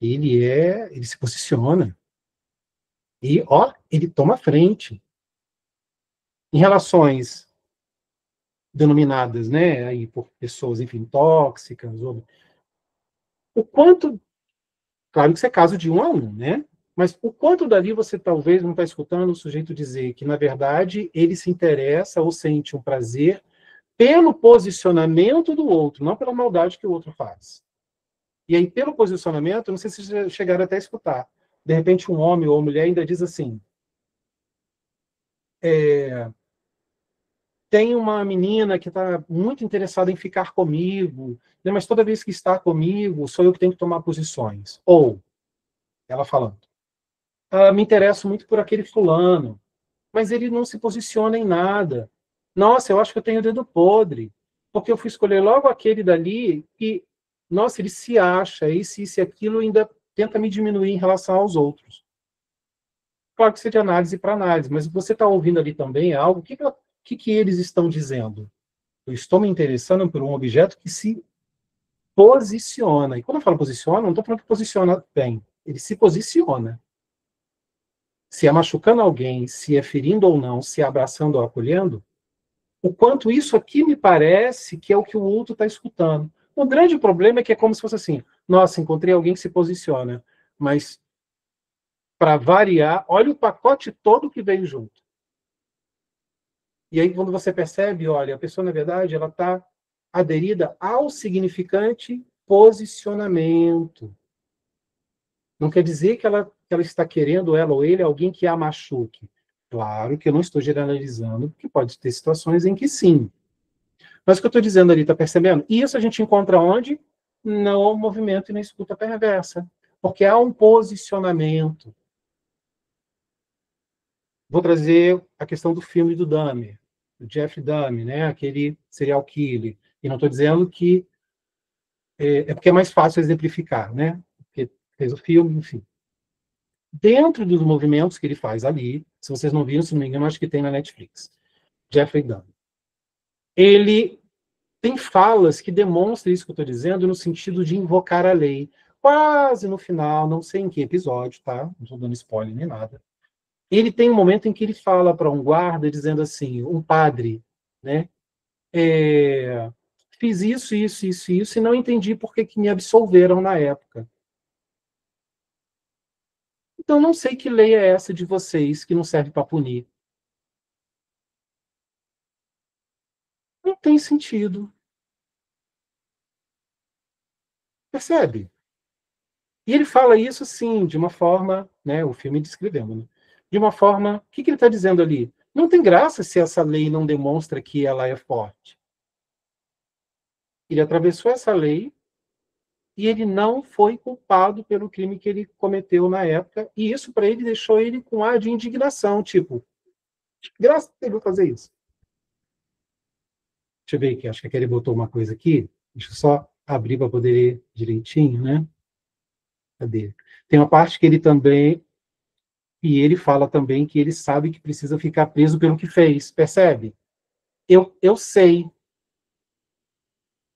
Ele se posiciona. E, ó, ele toma frente. Em relações denominadas, né, aí por pessoas, enfim, tóxicas, o quanto, claro que isso é caso de um a um, né, mas o quanto dali você talvez não está escutando o sujeito dizer que, na verdade, ele se interessa ou sente um prazer pelo posicionamento do outro, não pela maldade que o outro faz. E aí, pelo posicionamento, não sei se vocês chegaram até a escutar, de repente um homem ou uma mulher ainda diz assim, tem uma menina que está muito interessada em ficar comigo, né, mas toda vez que está comigo, sou eu que tenho que tomar posições. Ou, ela falando, me interesso muito por aquele fulano, mas ele não se posiciona em nada. Nossa, eu acho que eu tenho o dedo podre, porque eu fui escolher logo aquele dali que, nossa, ele se acha, isso e aquilo, ainda tenta me diminuir em relação aos outros. Claro que seria análise para análise, mas você está ouvindo ali também algo, o que eles estão dizendo? Eu estou me interessando por um objeto que se posiciona. E quando eu falo posiciona, não estou falando que posiciona bem. Ele se posiciona. Se é machucando alguém, se é ferindo ou não, se é abraçando ou acolhendo, o quanto isso aqui me parece que é o que o outro está escutando. O grande problema é que é como se fosse assim, nossa, encontrei alguém que se posiciona, mas, para variar, olha o pacote todo que veio junto. E aí, quando você percebe, olha, a pessoa, na verdade, ela está aderida ao significante posicionamento. Não quer dizer que ela está querendo, ela ou ele, alguém que a machuque. Claro que eu não estou generalizando, porque pode ter situações em que sim. Mas o que eu estou dizendo ali, está percebendo? Isso a gente encontra onde? No movimento e na escuta perversa. Porque há um posicionamento. Vou trazer a questão do filme do Dahmer. o Jeff Dahmer, né? Aquele serial killer. E não estou dizendo que é porque é mais fácil exemplificar, né? Porque fez o filme, enfim. Dentro dos movimentos que ele faz ali, se vocês não viram, se não me engano, acho que tem na Netflix, Jeffrey Dahmer. Ele tem falas que demonstram isso que eu estou dizendo no sentido de invocar a lei. Quase no final, não sei em que episódio, tá? Não estou dando spoiler nem nada. Ele tem um momento em que ele fala para um guarda, dizendo assim, um padre, né? Fiz isso, isso, isso, isso, e não entendi por que me absolveram na época. Então, não sei que lei é essa de vocês que não serve para punir. Não tem sentido. Percebe? E ele fala isso, sim, de uma forma, né, o filme descrevendo, né, de uma forma, o que ele está dizendo ali? Não tem graça se essa lei não demonstra que ela é forte. Ele atravessou essa lei e ele não foi culpado pelo crime que ele cometeu na época, e isso para ele deixou ele com ar de indignação, tipo, graças a Deus fazer isso. Deixa eu ver aqui, acho que ele botou uma coisa aqui, deixa eu só abrir para poder ler direitinho, né? Cadê? Tem uma parte que ele também, e ele fala também que ele sabe que precisa ficar preso pelo que fez, percebe? Eu sei.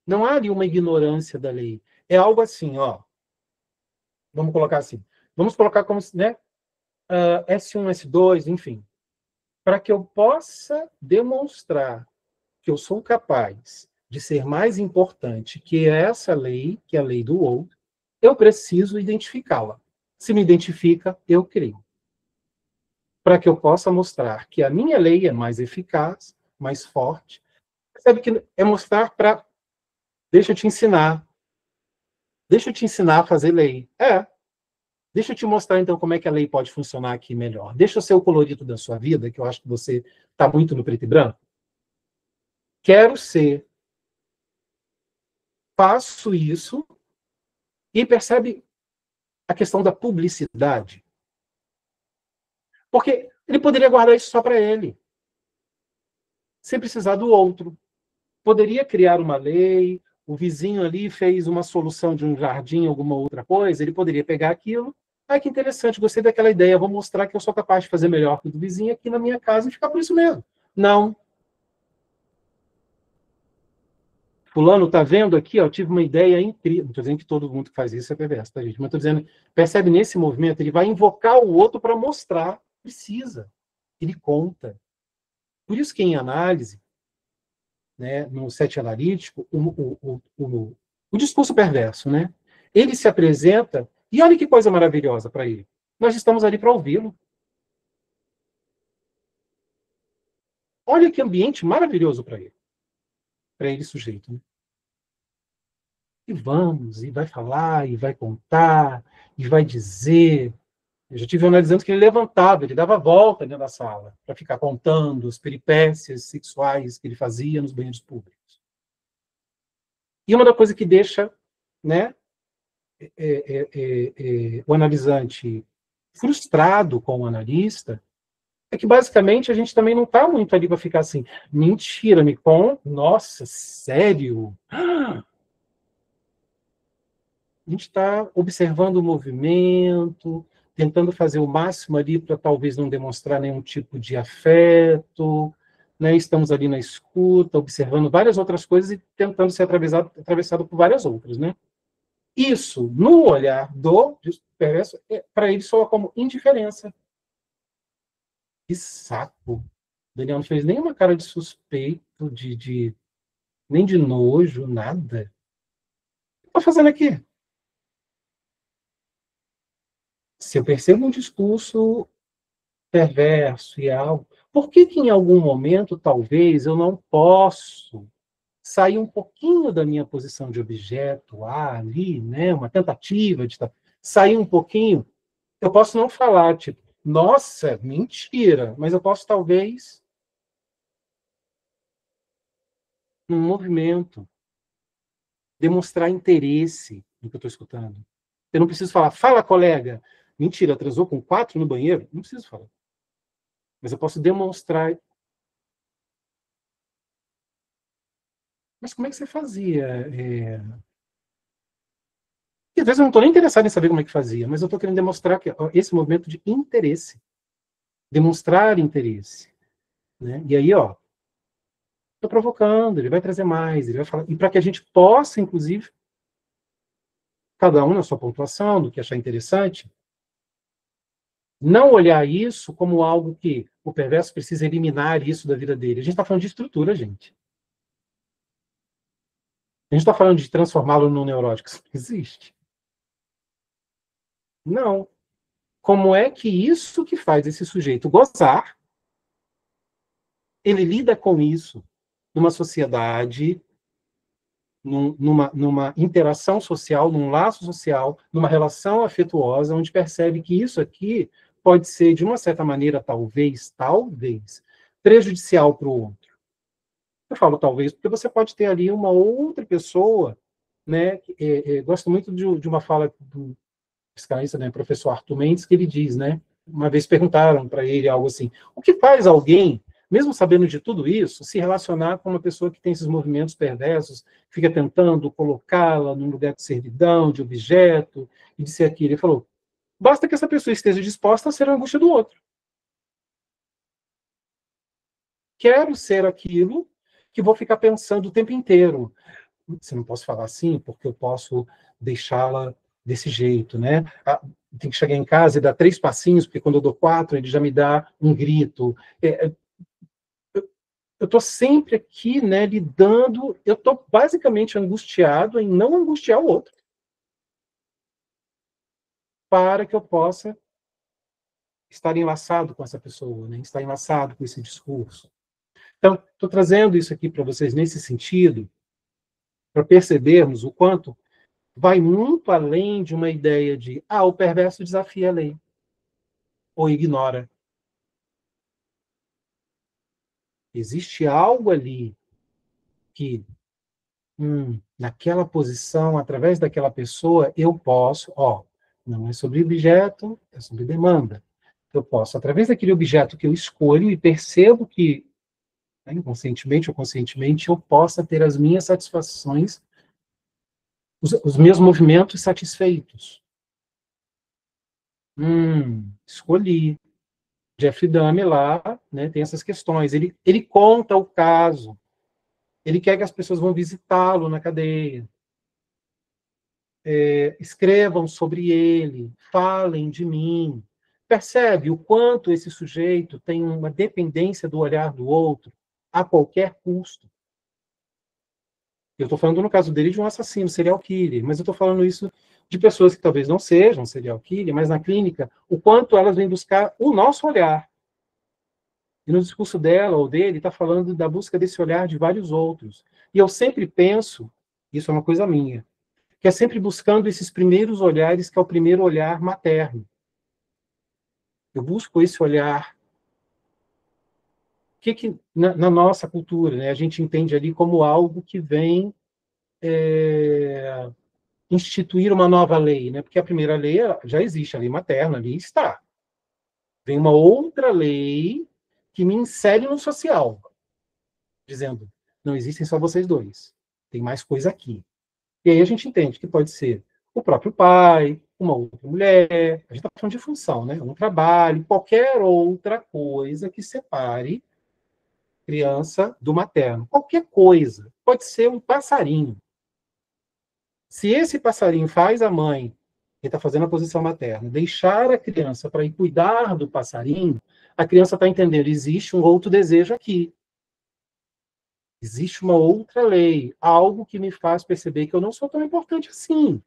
Não há ali uma ignorância da lei. É algo assim, ó. Vamos colocar assim. Vamos colocar como, né? S1, S2, enfim. Para que eu possa demonstrar que eu sou capaz de ser mais importante que essa lei, que é a lei do outro, eu preciso identificá-la. Se me identifica, eu crio. Para que eu possa mostrar que a minha lei é mais eficaz, mais forte. Percebe que é mostrar para... Deixa eu te ensinar. Deixa eu te ensinar a fazer lei. Deixa eu te mostrar, então, como é que a lei pode funcionar aqui melhor. Deixa eu ser o colorido da sua vida, que eu acho que você está muito no preto e branco. Quero ser. Faço isso. E percebe a questão da publicidade? Porque ele poderia guardar isso só para ele, sem precisar do outro. Poderia criar uma lei, o vizinho ali fez uma solução de um jardim, alguma outra coisa, ele poderia pegar aquilo. Ah, que interessante, gostei daquela ideia, vou mostrar que eu sou capaz de fazer melhor que o do vizinho aqui na minha casa e ficar por isso mesmo. Não. Fulano, tá vendo aqui? Ó, tive uma ideia incrível. Não estou dizendo que todo mundo que faz isso é perverso, tá, gente? Mas estou dizendo, percebe nesse movimento, ele vai invocar o outro para mostrar. Precisa. Ele conta. Por isso que em análise, né, no set analítico, o discurso perverso, né? Ele se apresenta, e olha que coisa maravilhosa para ele. Nós estamos ali para ouvi-lo. Olha que ambiente maravilhoso para ele sujeito. Né? E vamos, e vai falar, e vai contar, e vai dizer. Eu já tive analisando que ele levantava, ele dava a volta dentro da sala, para ficar contando as peripécias sexuais que ele fazia nos banheiros públicos. E uma da coisa que deixa, né, o analisante frustrado com o analista é que, basicamente, a gente também não está muito ali para ficar assim, mentira, me conta, nossa, sério? A gente está observando o movimento, tentando fazer o máximo ali para talvez não demonstrar nenhum tipo de afeto, né? Estamos ali na escuta, observando várias outras coisas e tentando ser atravessado por várias outras, né? Isso, no olhar do perverso, para ele soa como indiferença. Que saco. O Daniel não fez nenhuma cara de suspeito, nem de nojo, nada. O que está fazendo aqui? Se eu percebo um discurso perverso e algo, por que em algum momento, talvez, eu não posso sair um pouquinho da minha posição de objeto, ali, né, uma tentativa de sair um pouquinho? Eu posso não falar, tipo, nossa, mentira, mas eu posso, talvez, num movimento, demonstrar interesse no que eu estou escutando. Eu não preciso falar, fala, colega. Mentira, transou com 4 no banheiro? Não preciso falar. Mas eu posso demonstrar Mas como é que você fazia? E às vezes eu não estou nem interessado em saber como é que fazia, mas eu estou querendo demonstrar que ó, esse movimento de interesse, demonstrar interesse, né? E aí, ó, estou provocando, ele vai trazer mais, ele vai falar, e para que a gente possa, inclusive, cada um na sua pontuação, do que achar interessante, não olhar isso como algo que o perverso precisa eliminar isso da vida dele. A gente está falando de estrutura, gente. A gente está falando de transformá-lo num neurótico. Isso não existe. Não. Como é que isso que faz esse sujeito gozar, ele lida com isso numa sociedade, numa interação social, num laço social, numa relação afetuosa, onde percebe que isso aqui pode ser, de uma certa maneira, talvez, prejudicial para o outro. Eu falo talvez, porque você pode ter ali uma outra pessoa, né? Gosto muito de uma fala do psicanalista, né, professor Arthur Mendes, que ele diz, né? Uma vez perguntaram para ele algo assim: o que faz alguém, mesmo sabendo de tudo isso, se relacionar com uma pessoa que tem esses movimentos perversos, fica tentando colocá-la num lugar de servidão, de objeto, e de ser aquilo? Ele falou: basta que essa pessoa esteja disposta a ser a angústia do outro. Quero ser aquilo que vou ficar pensando o tempo inteiro. Se não posso falar assim, porque eu posso deixá-la desse jeito, né? Tem que chegar em casa e dar 3 passinhos, porque quando eu dou 4, ele já me dá um grito. Eu estou sempre aqui, né, lidando, eu estou basicamente angustiado em não angustiar o outro, para que eu possa estar enlaçado com essa pessoa, né? Estar enlaçado com esse discurso. Então, estou trazendo isso aqui para vocês nesse sentido, para percebermos o quanto vai muito além de uma ideia de o perverso desafia a lei, ou ignora. Existe algo ali que, naquela posição, através daquela pessoa, eu posso, não é sobre objeto, é sobre demanda. Eu posso, através daquele objeto que eu escolho e percebo que, né, inconscientemente ou conscientemente, eu possa ter as minhas satisfações, os meus movimentos satisfeitos. Escolhi. Jeffrey Dahmer lá, né, tem essas questões. Ele conta o caso. Ele quer que as pessoas vão visitá-lo na cadeia. Escrevam sobre ele, falem de mim. Percebe o quanto esse sujeito tem uma dependência do olhar do outro a qualquer custo. Eu estou falando, no caso dele, de um assassino, serial killer, mas eu estou falando isso de pessoas que talvez não sejam serial killer, mas na clínica, o quanto elas vêm buscar o nosso olhar. E no discurso dela ou dele, está falando da busca desse olhar de vários outros. E eu sempre penso, isso é uma coisa minha, que é sempre buscando esses primeiros olhares, que é o primeiro olhar materno. Eu busco esse olhar. O que na nossa cultura, né, a gente entende ali como algo que vem instituir uma nova lei, né? Porque a primeira lei já existe, a lei materna ali está. Vem uma outra lei que me insere no social, dizendo: não existem só vocês dois, tem mais coisa aqui. E aí a gente entende que pode ser o próprio pai, uma outra mulher, a gente está falando de função, né? Um trabalho, qualquer outra coisa que separe criança do materno. Qualquer coisa. Pode ser um passarinho. Se esse passarinho faz a mãe, que está fazendo a posição materna, deixar a criança para ir cuidar do passarinho, a criança está entendendo, existe um outro desejo aqui. Existe uma outra lei, algo que me faz perceber que eu não sou tão importante assim.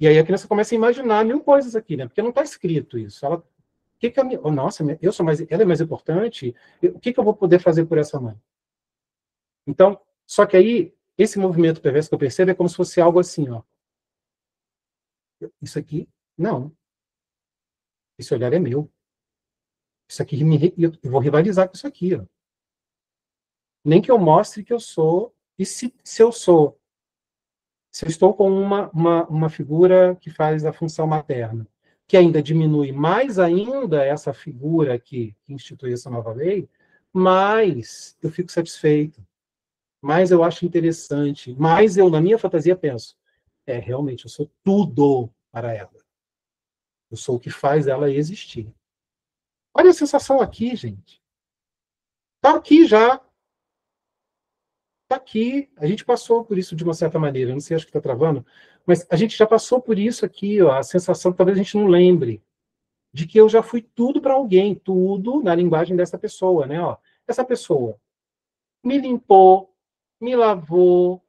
E aí a criança começa a imaginar 1000 coisas aqui, né? Porque não está escrito isso. Ela, nossa, eu sou mais, ela é mais importante. O que eu vou poder fazer por essa mãe? Então, só que aí esse movimento perverso que eu percebo é como se fosse algo assim, ó. Isso aqui, não. Esse olhar é meu. Isso aqui eu vou rivalizar com isso aqui, ó. Nem que eu mostre que eu sou. E se eu sou, se eu estou com uma figura que faz a função materna, que ainda diminui mais ainda essa figura que institui essa nova lei, mais eu fico satisfeito. mais eu acho interessante, mais eu, na minha fantasia, penso, realmente, eu sou tudo para ela. Eu sou o que faz ela existir. Olha a sensação aqui, gente. Está aqui já. Está aqui. A gente passou por isso de uma certa maneira. Eu não sei, acho que está travando. Mas a gente já passou por isso aqui, ó, a sensação, talvez a gente não lembre, de que eu já fui tudo para alguém, tudo na linguagem dessa pessoa, né? Ó, essa pessoa me limpou, me lavou,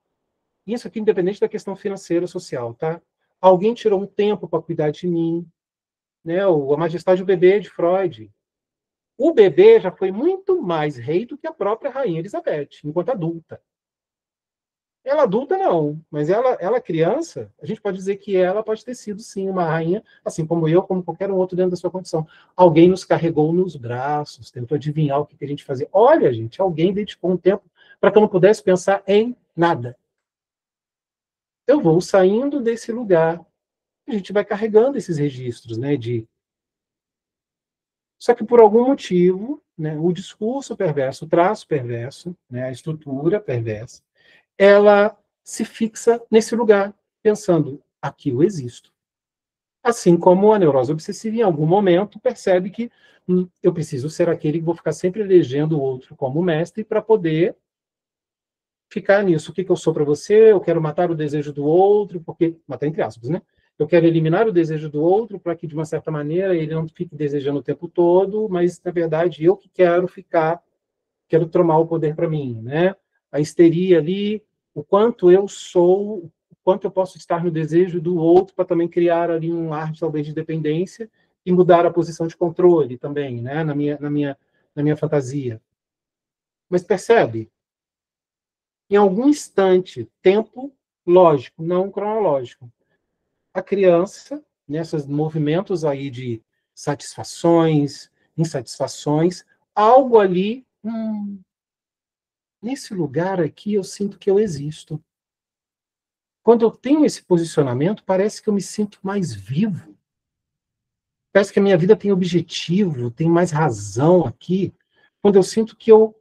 isso aqui independente da questão financeira, social, tá? Alguém tirou um tempo para cuidar de mim, né? A Majestade do Bebê de Freud. O bebê já foi muito mais rei do que a própria Rainha Elizabeth, enquanto adulta. Ela adulta, não, mas ela criança, a gente pode dizer que ela pode ter sido, sim, uma rainha, assim como eu, como qualquer um outro dentro da sua condição. Alguém nos carregou nos braços, tentou adivinhar o que a gente fazia. Olha, gente, alguém dedicou um tempo para que eu não pudesse pensar em nada. Eu vou saindo desse lugar, a gente vai carregando esses registros, né, Só que por algum motivo, né, o discurso perverso, o traço perverso, né, a estrutura perversa, ela se fixa nesse lugar, pensando, aqui eu existo. Assim como a neurose obsessiva, em algum momento, percebe que eu preciso ser aquele que vou ficar sempre elegendo o outro como mestre para poder ficar nisso. O que eu sou para você? Eu quero matar o desejo do outro, porque... Matar entre aspas, né? Eu quero eliminar o desejo do outro para que, de uma certa maneira, ele não fique desejando o tempo todo, mas, na verdade, eu que quero ficar, quero tomar o poder para mim, né? A histeria ali, o quanto eu sou, o quanto eu posso estar no desejo do outro para também criar ali um ar, talvez, de dependência e mudar a posição de controle também, né? Na minha fantasia. Mas percebe? Em algum instante, tempo lógico, não cronológico, a criança, nesses movimentos aí de satisfações, insatisfações, algo ali, nesse lugar aqui eu sinto que eu existo. Quando eu tenho esse posicionamento, parece que eu me sinto mais vivo. Parece que a minha vida tem objetivo, tem mais razão aqui. Quando eu sinto que eu,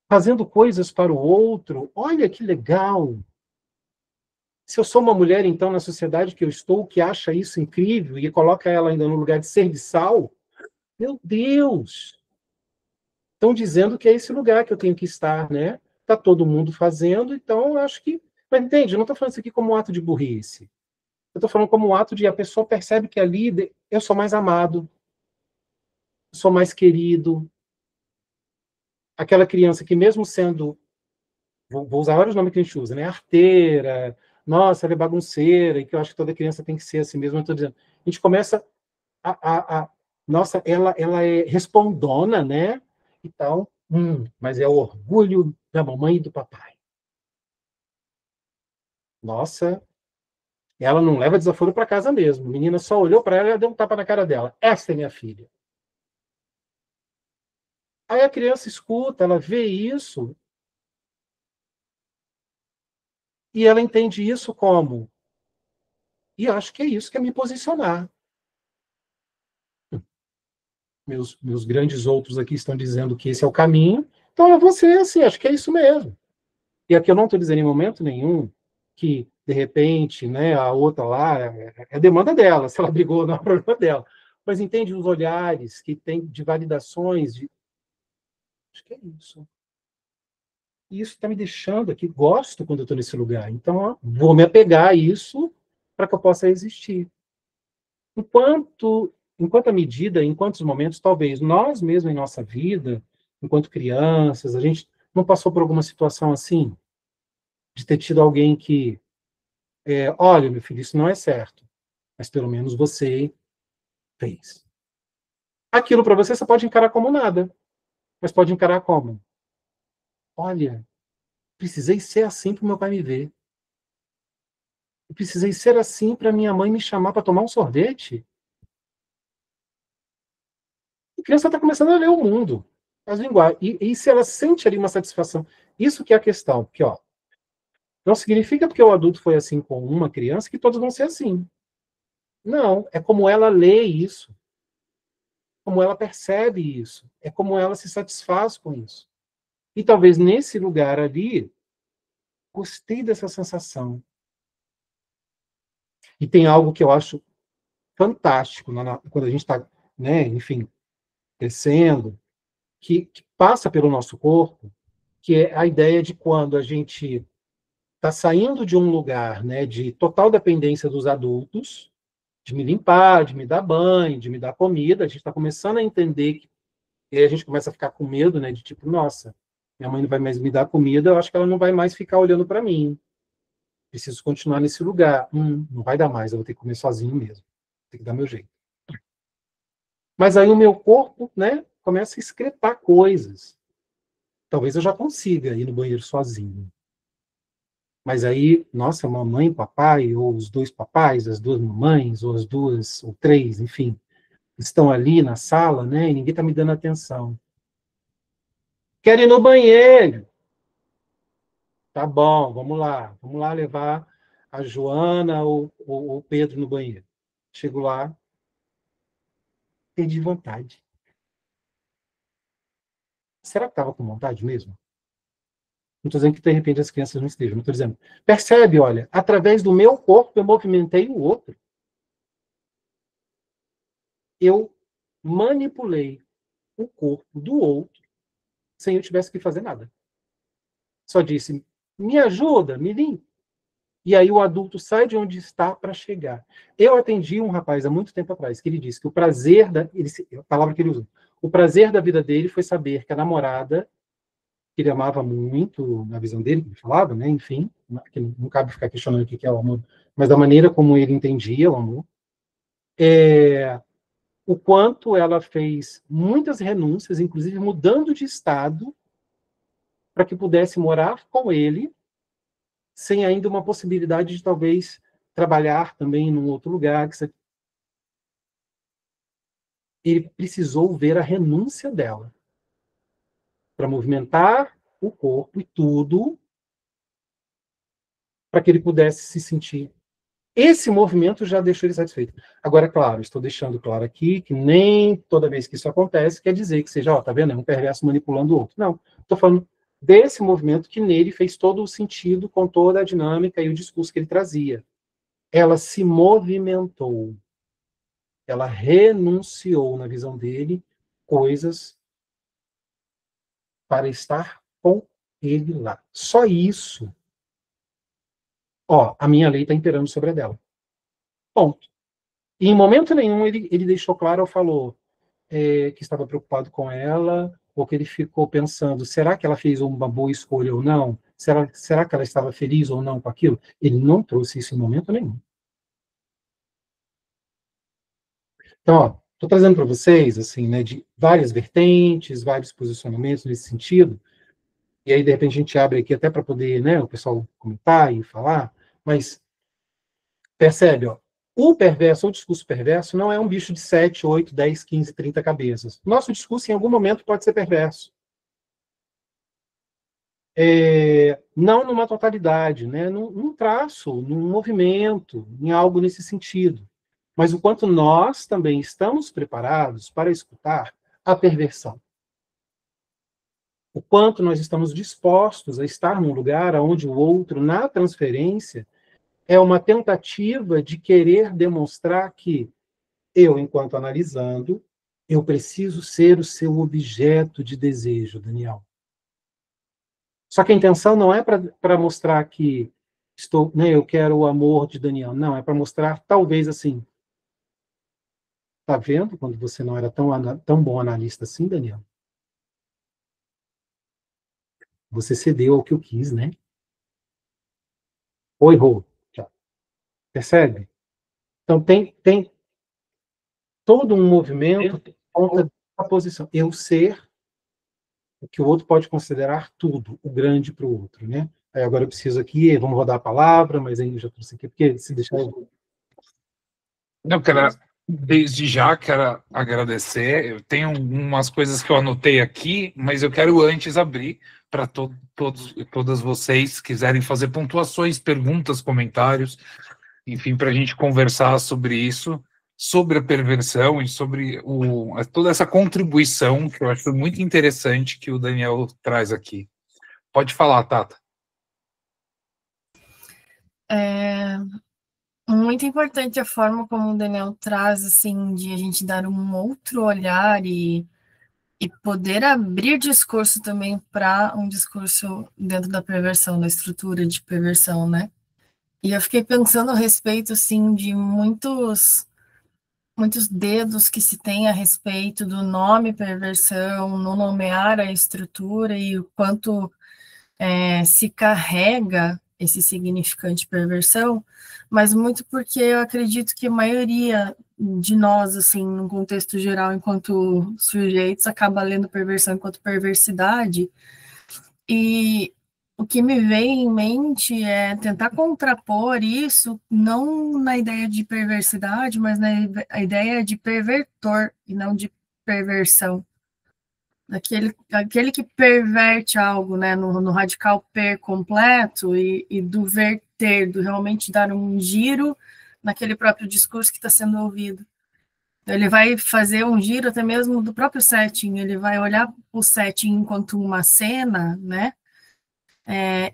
fazendo coisas para o outro, olha que legal. Se eu sou uma mulher, então, na sociedade que eu estou, que acha isso incrível e coloca ela ainda no lugar de serviçal, meu Deus! Estão dizendo que é esse lugar que eu tenho que estar, né? Está todo mundo fazendo, então eu acho que... Mas entende, eu não estou falando isso aqui como um ato de burrice. Eu estou falando como um ato de a pessoa percebe que ali eu sou mais amado, eu sou mais querido. Aquela criança que mesmo sendo... Vou usar vários nomes que a gente usa, né? Arteira, nossa, ela é bagunceira, e que eu acho que toda criança tem que ser assim mesmo, eu estou dizendo. A gente começa nossa, ela é respondona, né? E tal, mas é o orgulho da mamãe e do papai. Nossa, ela não leva desaforo para casa mesmo. A menina só olhou para ela e deu um tapa na cara dela. Essa é minha filha. Aí a criança escuta, ela vê isso, e ela entende isso como... E acho que é isso que é me posicionar. Meus grandes outros aqui estão dizendo que esse é o caminho, então eu vou ser assim, acho que é isso mesmo. E aqui eu não estou dizendo em momento nenhum que, de repente, né, a outra lá, é demanda dela, se ela brigou, não é problema dela. Mas entende os olhares que tem de validações, acho que é isso. E isso está me deixando aqui, gosto quando eu estou nesse lugar. Então, ó, vou me apegar a isso para que eu possa existir. Enquanto a medida, em quantos momentos, talvez nós mesmos em nossa vida, enquanto crianças, a gente não passou por alguma situação assim, de ter tido alguém que, olha, meu filho, isso não é certo, mas pelo menos você fez. Aquilo para você pode encarar como nada, mas pode encarar como: olha, precisei ser assim para o meu pai me ver. Eu precisei ser assim para minha mãe me chamar para tomar um sorvete. A criança está começando a ler o mundo, as linguagens. E se ela sente ali uma satisfação, isso que é a questão, porque, ó, não significa porque o adulto foi assim com uma criança que todos vão ser assim. Não, é como ela lê isso, como ela percebe isso, é como ela se satisfaz com isso. E talvez nesse lugar ali, gostei dessa sensação. E tem algo que eu acho fantástico quando a gente está, né, enfim, crescendo, que passa pelo nosso corpo, que é a ideia de quando a gente está saindo de um lugar, né, de total dependência dos adultos, de me limpar, de me dar banho, de me dar comida, a gente está começando a entender que, e aí a gente começa a ficar com medo, né, de tipo, nossa, minha mãe não vai mais me dar comida, eu acho que ela não vai mais ficar olhando para mim. Preciso continuar nesse lugar. Não vai dar mais, eu vou ter que comer sozinho mesmo. Tem que dar meu jeito. Mas aí o meu corpo, né, começa a excretar coisas. Talvez eu já consiga ir no banheiro sozinho. Mas aí, nossa, mamãe, papai, ou os dois papais, as duas mamães, ou as duas, ou três, enfim, estão ali na sala, né, e ninguém está me dando atenção. Quero ir no banheiro. Tá bom, vamos lá. Vamos lá levar a Joana ou o Pedro no banheiro. Chego lá, perdi vontade. Será que estava com vontade mesmo? Não estou dizendo que, de repente, as crianças não estejam. Não estou dizendo. Percebe, olha, através do meu corpo eu movimentei o outro. Eu manipulei o corpo do outro sem eu tivesse que fazer nada. Só disse, me ajuda, me limpa. E aí o adulto sai de onde está para chegar. Eu atendi um rapaz há muito tempo atrás, que ele disse que o prazer a palavra que ele usou, o prazer da vida dele foi saber que a namorada, que ele amava muito, na visão dele, que ele falava, né, enfim, que não cabe ficar questionando o que é o amor, mas da maneira como ele entendia o amor, o quanto ela fez muitas renúncias, inclusive mudando de estado, para que pudesse morar com ele, sem ainda uma possibilidade de talvez trabalhar também num outro lugar. Ele precisou ver a renúncia dela para movimentar o corpo e tudo para que ele pudesse se sentir. Esse movimento já deixou ele satisfeito. Agora, claro, estou deixando claro aqui que nem toda vez que isso acontece quer dizer que seja, ó, tá vendo? É um perverso manipulando o outro. Não, estou falando desse movimento que nele fez todo o sentido com toda a dinâmica e o discurso que ele trazia. Ela se movimentou. Ela renunciou, na visão dele, coisas para estar com ele lá. Só isso. Ó, a minha lei está imperando sobre a dela. Ponto. E em momento nenhum ele deixou claro ou falou que estava preocupado com ela, ou que ele ficou pensando, será que ela fez uma boa escolha ou não? Será que ela estava feliz ou não com aquilo? Ele não trouxe isso em momento nenhum. Então, ó, estou trazendo para vocês, assim, né, de várias vertentes, vários posicionamentos nesse sentido, e aí, de repente, a gente abre aqui até para poder, né, o pessoal comentar e falar, mas percebe, ó, o perverso, ou o discurso perverso, não é um bicho de 7, 8, 10, 15, 30 cabeças. Nosso discurso, em algum momento, pode ser perverso. Não numa totalidade, né, num traço, num movimento, em algo nesse sentido. Mas o quanto nós também estamos preparados para escutar a perversão. O quanto nós estamos dispostos a estar num lugar onde o outro, na transferência, é uma tentativa de querer demonstrar que eu, enquanto analisando, eu preciso ser o seu objeto de desejo, Daniel. Só que a intenção não é para mostrar que estou, né, eu quero o amor de Daniel. Não, é para mostrar, talvez assim, tá vendo quando você não era tão bom analista assim, Daniel? Você cedeu ao que eu quis, né? Oi, Rô. Percebe? Então, tem todo um movimento contra a posição. Eu ser o que o outro pode considerar tudo, o grande para o outro, né? Aí agora eu preciso aqui, vamos rodar a palavra, mas aí eu já trouxe aqui, porque se deixar... Não, quero, desde já quero agradecer. Eu tenho algumas coisas que eu anotei aqui, mas eu quero antes abrir para todas vocês quiserem fazer pontuações, perguntas, comentários, enfim, para a gente conversar sobre isso. sobre a perversão e sobre toda essa contribuição que eu acho muito interessante que o Daniel traz aqui. Pode falar, Tata. É muito importante a forma como o Daniel traz, assim, de a gente dar um outro olhar e poder abrir discurso também para um discurso dentro da perversão, da estrutura de perversão, né? E eu fiquei pensando a respeito, assim, de muitos dedos que se tem a respeito do nome perversão, no nomear a estrutura e o quanto se carrega esse significante perversão, mas muito porque eu acredito que a maioria de nós, assim, no contexto geral, enquanto sujeitos, acaba lendo perversão enquanto perversidade, e o que me vem em mente é tentar contrapor isso, não na ideia de perversidade, mas na ideia de pervertor, e não de perversão. Aquele que perverte algo, né, no radical per completo e do verter, do realmente dar um giro naquele próprio discurso que está sendo ouvido. Ele vai fazer um giro até mesmo do próprio setting, ele vai olhar o setting enquanto uma cena, né,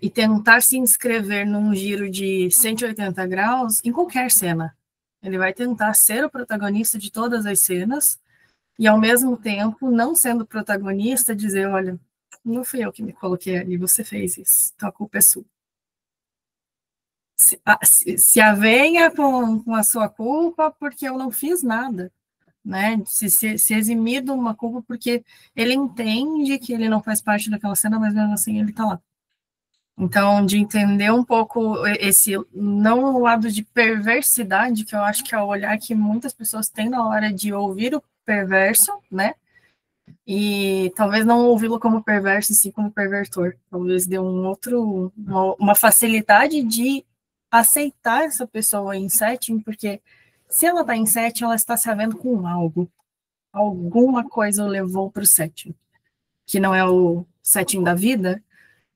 e tentar se inscrever num giro de 180 graus em qualquer cena. Ele vai tentar ser o protagonista de todas as cenas, e, ao mesmo tempo, não sendo protagonista, dizer, olha, não fui eu que me coloquei ali, você fez isso, então a culpa é sua. Se avenha com a sua culpa porque eu não fiz nada, né? Se eximir de uma culpa porque ele entende que ele não faz parte daquela cena, mas mesmo assim ele está lá. Então, de entender um pouco esse, não o lado de perversidade, que eu acho que é o olhar que muitas pessoas têm na hora de ouvir o perverso, né? E talvez não ouvi-lo como perverso, sim como pervertor. Talvez dê uma facilidade de aceitar essa pessoa em setting, porque se ela está em setting, ela está se havendo com algo. Alguma coisa o levou para o setting, que não é o setting da vida,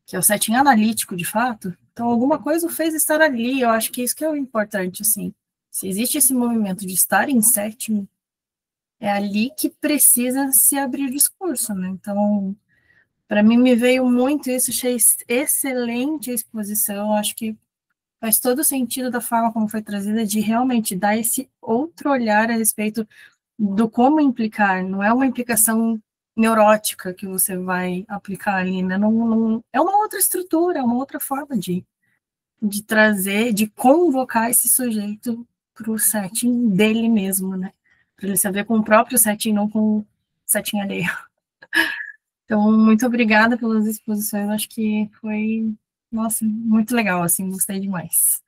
que é o setting analítico, de fato. Então, alguma coisa o fez estar ali. Eu acho que isso que é o importante, assim. Se existe esse movimento de estar em setting, é ali que precisa se abrir discurso, né? Então, para mim, me veio muito isso, achei excelente a exposição, acho que faz todo sentido da forma como foi trazida, de realmente dar esse outro olhar a respeito do como implicar, não é uma implicação neurótica que você vai aplicar ali, né? Não, é uma outra estrutura, é uma outra forma de trazer, de convocar esse sujeito para o setting dele mesmo, né? Para ele saber com o próprio setting, não com o setting alheio. Então, muito obrigada pelas exposições, acho que foi, nossa, muito legal, assim, gostei demais.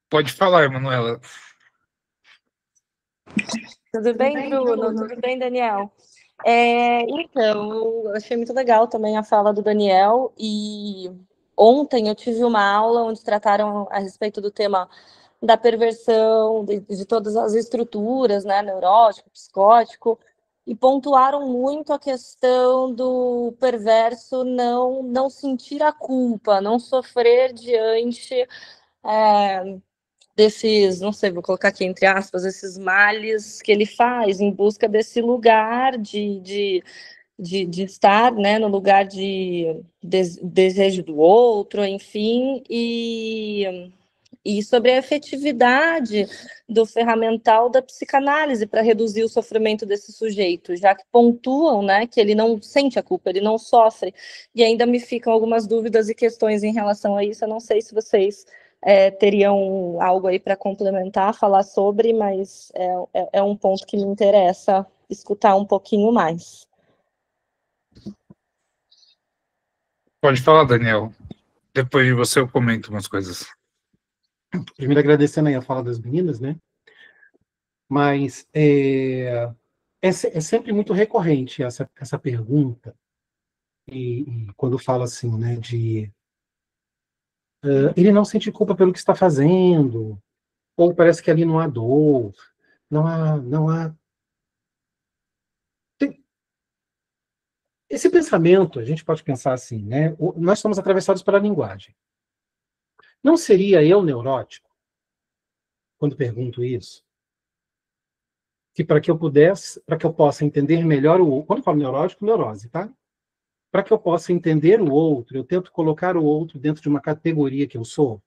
Pode falar, Emanuela. Tudo bem, Bruno? Tudo bem, Daniel? Então, eu achei muito legal também a fala do Daniel, e ontem eu tive uma aula onde trataram a respeito do tema da perversão, de todas as estruturas, né, neurótico, psicótico, e pontuaram muito a questão do perverso não sentir a culpa, não sofrer diante desses, não sei, vou colocar aqui entre aspas, esses males que ele faz em busca desse lugar de estar, né, no lugar de desejo do outro, enfim, e sobre a efetividade do ferramental da psicanálise para reduzir o sofrimento desse sujeito, já que pontuam, né, que ele não sente a culpa, ele não sofre, e ainda me ficam algumas dúvidas e questões em relação a isso. Eu não sei se vocês teriam algo aí para complementar, falar sobre, mas é um ponto que me interessa escutar um pouquinho mais. Pode falar, Daniel. Depois de você eu comento umas coisas. Primeiro, agradecendo aí a fala das meninas, né? Mas é sempre muito recorrente essa pergunta, e quando fala assim, né, de ele não sente culpa pelo que está fazendo, ou parece que ali não há dor, não há... Esse pensamento, a gente pode pensar assim, né? Nós somos atravessados pela linguagem. Não seria eu neurótico quando pergunto isso, que para que eu possa entender melhor o outro, quando eu falo neurótico, neurose, tá? Para que eu possa entender o outro, eu tento colocar o outro dentro de uma categoria que eu sou,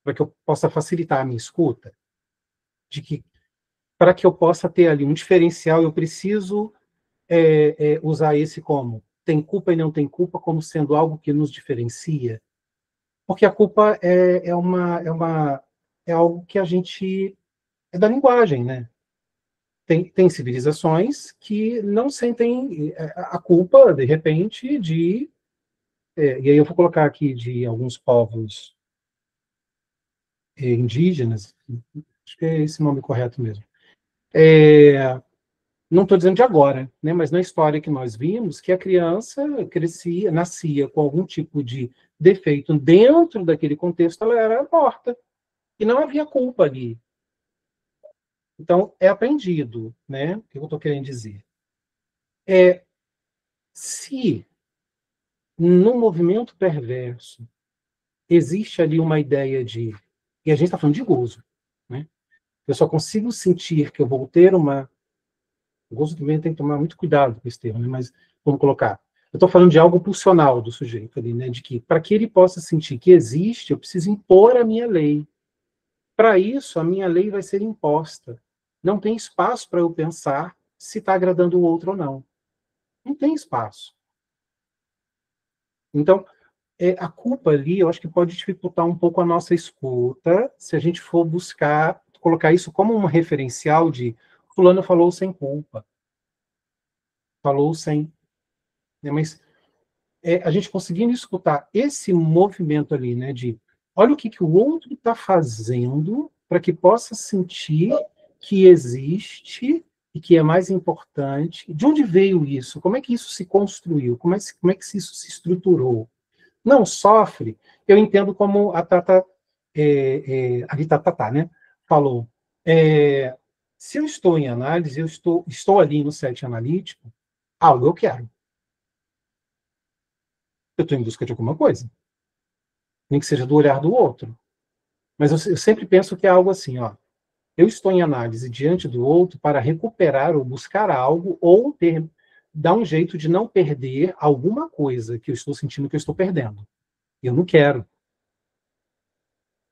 para que eu possa facilitar a minha escuta, de que para que eu possa ter ali um diferencial, eu preciso usar esse como tem culpa e não tem culpa como sendo algo que nos diferencia, porque a culpa é algo que a gente é da linguagem, né? Tem civilizações que não sentem a culpa, de repente, e aí eu vou colocar aqui de alguns povos indígenas, acho que é esse nome correto mesmo. Não estou dizendo de agora, né, mas na história que nós vimos, que a criança nascia com algum tipo de defeito dentro daquele contexto, ela era morta. E não havia culpa ali. Então, é aprendido, né? O que eu estou querendo dizer? Se no movimento perverso existe ali uma ideia de... E a gente está falando de gozo, né? Eu só consigo sentir que eu vou ter uma... O gozo também tem que tomar muito cuidado com esse termo, né? Mas vamos colocar. Eu estou falando de algo pulsional do sujeito ali, né? De que, para que ele possa sentir que existe, eu preciso impor a minha lei. Para isso, a minha lei vai ser imposta. Não tem espaço para eu pensar se está agradando o outro ou não. Não tem espaço. Então, a culpa ali, eu acho que pode dificultar um pouco a nossa escuta, se a gente for buscar, colocar isso como um referencial de fulano falou sem culpa. Falou sem... Mas a gente conseguindo escutar esse movimento ali, né, de olha o que o outro está fazendo para que possa sentir que existe e que é mais importante. De onde veio isso? Como é que isso se construiu? Como é que isso se estruturou? Não sofre, eu entendo como a Tata, né, falou. Se eu estou em análise, eu estou ali no set analítico, algo eu quero. Eu estou em busca de alguma coisa. Nem que seja do olhar do outro. Mas eu sempre penso que é algo assim, ó. Eu estou em análise diante do outro para recuperar ou buscar algo ou dar um jeito de não perder alguma coisa que eu estou sentindo que eu estou perdendo. Eu não quero.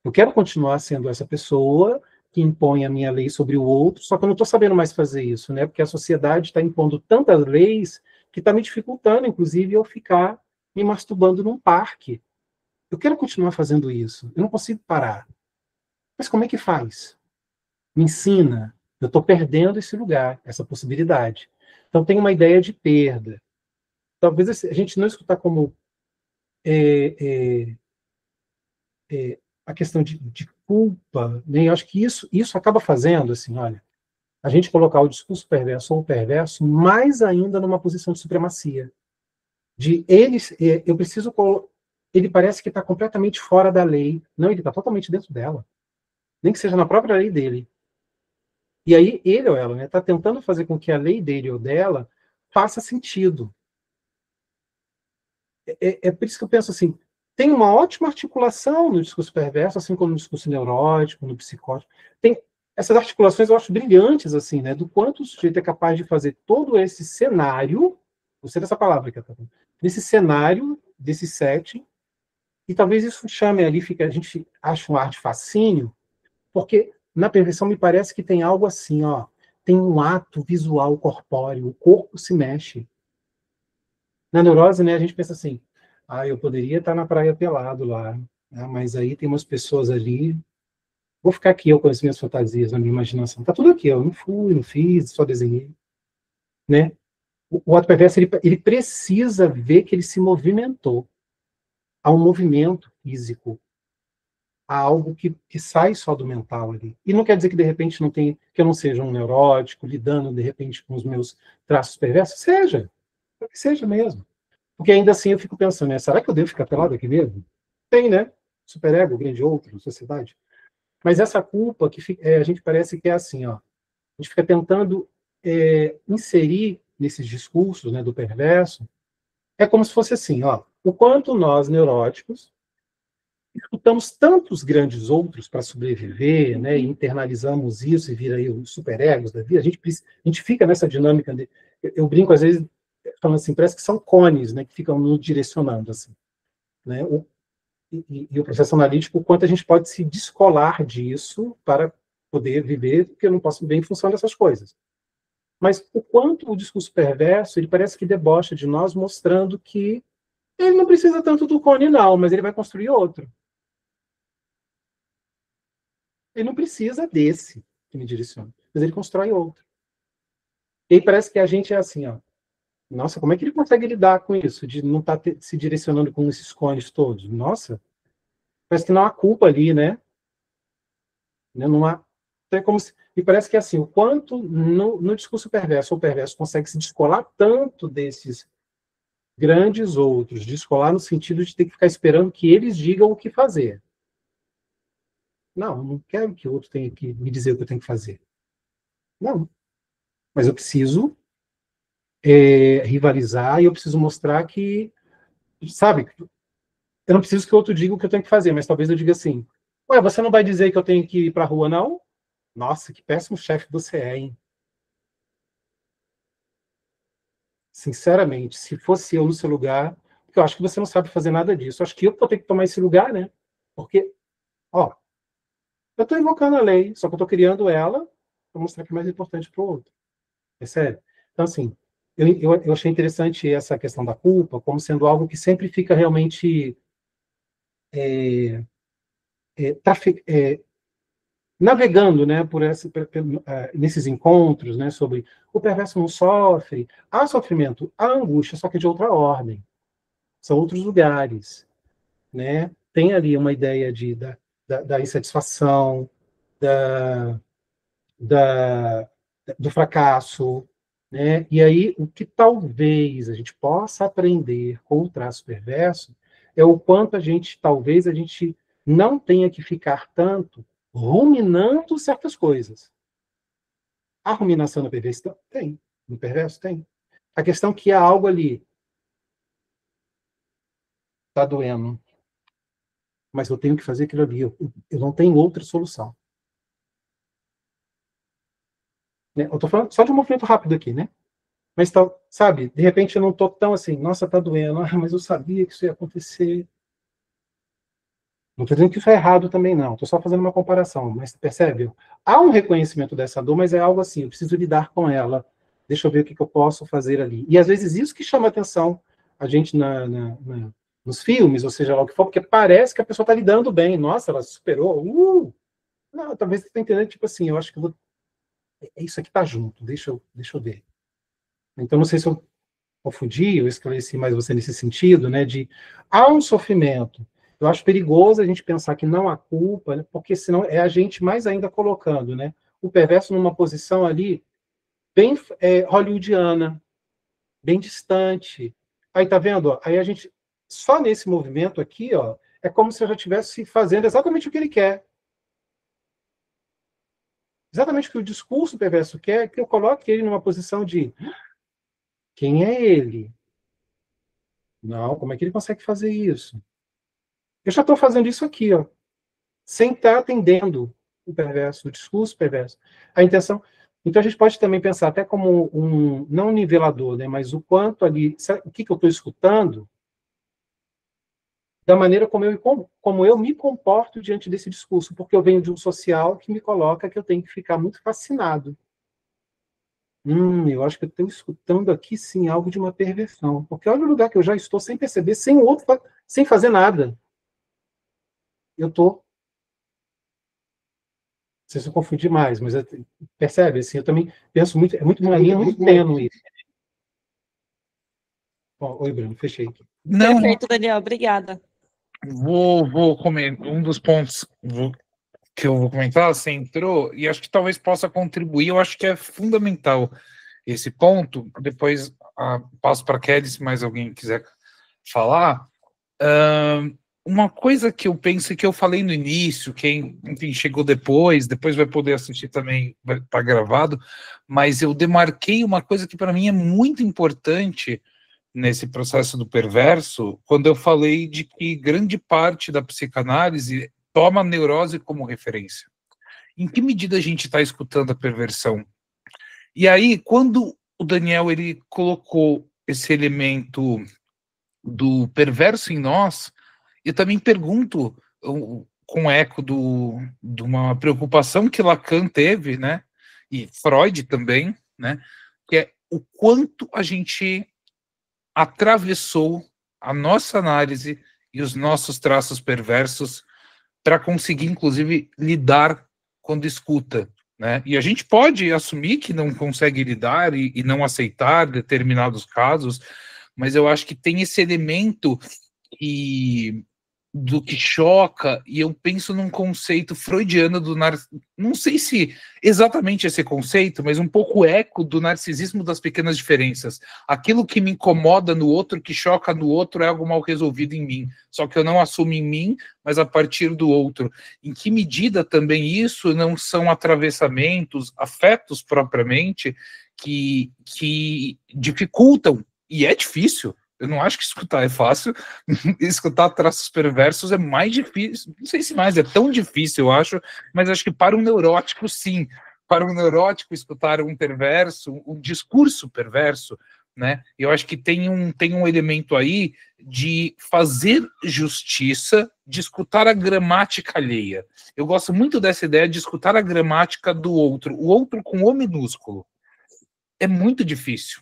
Eu quero continuar sendo essa pessoa que impõe a minha lei sobre o outro, só que eu não estou sabendo mais fazer isso, né? Porque a sociedade está impondo tantas leis que está me dificultando, inclusive, eu ficar me masturbando num parque. Eu quero continuar fazendo isso. Eu não consigo parar. Mas como é que faz? Me ensina. Eu estou perdendo esse lugar, essa possibilidade. Então, tem uma ideia de perda. Talvez a gente não escutar como a questão de culpa, né? Eu acho que isso acaba fazendo, assim, olha, a gente colocar o discurso perverso ou o perverso mais ainda numa posição de supremacia. Eu preciso... Ele parece que está completamente fora da lei. Não, ele está totalmente dentro dela. Nem que seja na própria lei dele. E aí, ele ou ela, né, está tentando fazer com que a lei dele ou dela faça sentido. Por isso que eu penso assim, tem uma ótima articulação no discurso perverso, assim como no discurso neurótico, no psicótico. Tem essas articulações, eu acho brilhantes, assim, né, do quanto o sujeito é capaz de fazer todo esse cenário, gostei dessa palavra que eu estou falando, desse cenário, desse setting, e talvez isso chame ali, a gente acha um ar de fascínio, porque na perversão me parece que tem algo assim, ó, tem um ato visual corpóreo, o corpo se mexe. Na neurose, né, a gente pensa assim, eu poderia estar na praia pelado lá, né, mas aí tem umas pessoas ali, vou ficar aqui eu com as minhas fantasias, na minha imaginação. Tá tudo aqui, eu não fui, não fiz, só desenhei. Né? O ato perverso, ele precisa ver que ele se movimentou. Há um movimento físico, há algo que sai só do mental ali. E não quer dizer que, de repente, que eu não seja um neurótico, lidando, de repente, com os meus traços perversos. Seja, que seja mesmo. Porque ainda assim eu fico pensando, né, será que eu devo ficar pelado aqui mesmo? Tem, né? Superego, grande outro, sociedade. Mas essa culpa, que a gente parece que é assim, ó, a gente fica tentando inserir nesses discursos, né, do perverso, é como se fosse assim, ó, o quanto nós, neuróticos, escutamos tantos grandes outros para sobreviver, né, e internalizamos isso e vira aí os superegos da vida, a gente fica nessa dinâmica de, eu brinco às vezes falando assim, parece que são cones, né, que ficam nos direcionando assim, né, e o processo analítico, o quanto a gente pode se descolar disso para poder viver, porque eu não posso viver em função dessas coisas. Mas o quanto o discurso perverso, ele parece que debocha de nós, mostrando que ele não precisa tanto do cone, não, mas ele vai construir outro. Ele não precisa desse que me direciona, mas ele constrói outro. E aí parece que a gente é assim, ó. Nossa, como é que ele consegue lidar com isso, de não estar se direcionando com esses cones todos? Nossa, parece que não há culpa ali, né? Não há... Então é como se... E parece que assim, o quanto no discurso perverso, o perverso consegue se descolar tanto desses grandes outros, descolar no sentido de ter que ficar esperando que eles digam o que fazer. Não, eu não quero que o outro tenha que me dizer o que eu tenho que fazer. Não. Mas eu preciso rivalizar e eu preciso mostrar que, sabe, eu não preciso que o outro diga o que eu tenho que fazer, mas talvez eu diga assim, ué, você não vai dizer que eu tenho que ir para a rua, não? Nossa, que péssimo chefe você é, hein? Sinceramente, se fosse eu no seu lugar, porque eu acho que você não sabe fazer nada disso, eu acho que eu vou ter que tomar esse lugar, né? Porque, ó, eu estou invocando a lei, só que eu estou criando ela para mostrar que é mais importante para o outro. É sério. Então, assim, eu achei interessante essa questão da culpa como sendo algo que sempre fica realmente navegando, né, nesses encontros, né, sobre o perverso não sofre, há sofrimento, há angústia, só que de outra ordem. São outros lugares, né? Tem ali uma ideia da insatisfação, do fracasso, né? E aí, o que talvez a gente possa aprender com o traço perverso é o quanto talvez a gente não tenha que ficar tanto ruminando certas coisas. A ruminação no perverso tem, no perverso tem. A questão é que há algo ali está doendo, mas eu tenho que fazer aquilo ali, eu não tenho outra solução. Né? Eu estou falando só de um movimento rápido aqui, né? Mas, sabe, de repente eu não estou tão assim, nossa, está doendo, mas eu sabia que isso ia acontecer. Não estou dizendo que isso é errado também, não. Estou só fazendo uma comparação. Mas percebe? Há um reconhecimento dessa dor, mas é algo assim, eu preciso lidar com ela. Deixa eu ver o que eu posso fazer ali. E às vezes isso que chama atenção a gente nos filmes, ou seja lá o que for, porque parece que a pessoa está lidando bem. Nossa, ela superou. Não, talvez você está entendendo, tipo assim, eu acho que isso aqui está junto, deixa eu ver. Então, não sei se eu confundi, eu esclareci mais você nesse sentido, né, há um sofrimento. Eu acho perigoso a gente pensar que não há culpa, né, porque senão é a gente mais ainda colocando, né, o perverso numa posição ali bem hollywoodiana, bem distante. Aí tá vendo? Ó, aí a gente, só nesse movimento aqui, ó, é como se eu já estivesse fazendo exatamente o que ele quer. Exatamente o que o discurso perverso quer, que eu coloque ele numa posição de quem é ele? Não, como é que ele consegue fazer isso? Eu já estou fazendo isso aqui, ó, sem estar atendendo o perverso, o discurso perverso. A intenção. Então, a gente pode também pensar até como não um nivelador, né, mas o quanto ali, o que eu estou escutando, da maneira como eu me comporto diante desse discurso, porque eu venho de um social que me coloca que eu tenho que ficar muito fascinado. Eu acho que eu estou escutando aqui, sim, algo de uma perversão. Porque olha o lugar que eu já estou sem perceber, sem o outro, sem fazer nada. Eu estou... Não sei se eu confundi mais, mas percebe? Assim, eu também penso muito... É muito uma linha muito tênue. Oi, Bruno, fechei aqui. Não, Perfeito, Daniel, obrigada. Vou comentar. Um dos pontos que eu vou comentar, você entrou, e acho que talvez possa contribuir, eu acho que é fundamental esse ponto, depois passo para a Kelly, se mais alguém quiser falar. Uma coisa que eu penso que eu falei no início, quem, enfim, chegou depois vai poder assistir também, vai estar gravado, mas eu demarquei uma coisa que para mim é muito importante nesse processo do perverso quando eu falei de que grande parte da psicanálise toma a neurose como referência. Em que medida a gente está escutando a perversão? E aí, quando o Daniel ele colocou esse elemento do perverso em nós, eu também pergunto, com eco de uma preocupação que Lacan teve, né, e Freud também, né, que é o quanto a gente atravessou a nossa análise e os nossos traços perversos para conseguir, inclusive, lidar quando escuta, né? E a gente pode assumir que não consegue lidar e não aceitar determinados casos, mas eu acho que tem esse elemento do que choca, e eu penso num conceito freudiano do não sei se exatamente esse conceito, mas um pouco eco do narcisismo das pequenas diferenças. Aquilo que me incomoda no outro, que choca no outro, é algo mal resolvido em mim, só que eu não assumo em mim, mas a partir do outro. Em que medida também isso não são atravessamentos, afetos propriamente, que dificultam, e é difícil. Eu não acho que escutar é fácil. Escutar traços perversos é mais difícil. Não sei se mais, é tão difícil, eu acho, mas acho que para um neurótico, sim. Para um neurótico, escutar um perverso, um discurso perverso, né? Eu acho que tem um elemento aí de fazer justiça, de escutar a gramática alheia. Eu gosto muito dessa ideia de escutar a gramática do outro, o outro com O minúsculo. É muito difícil.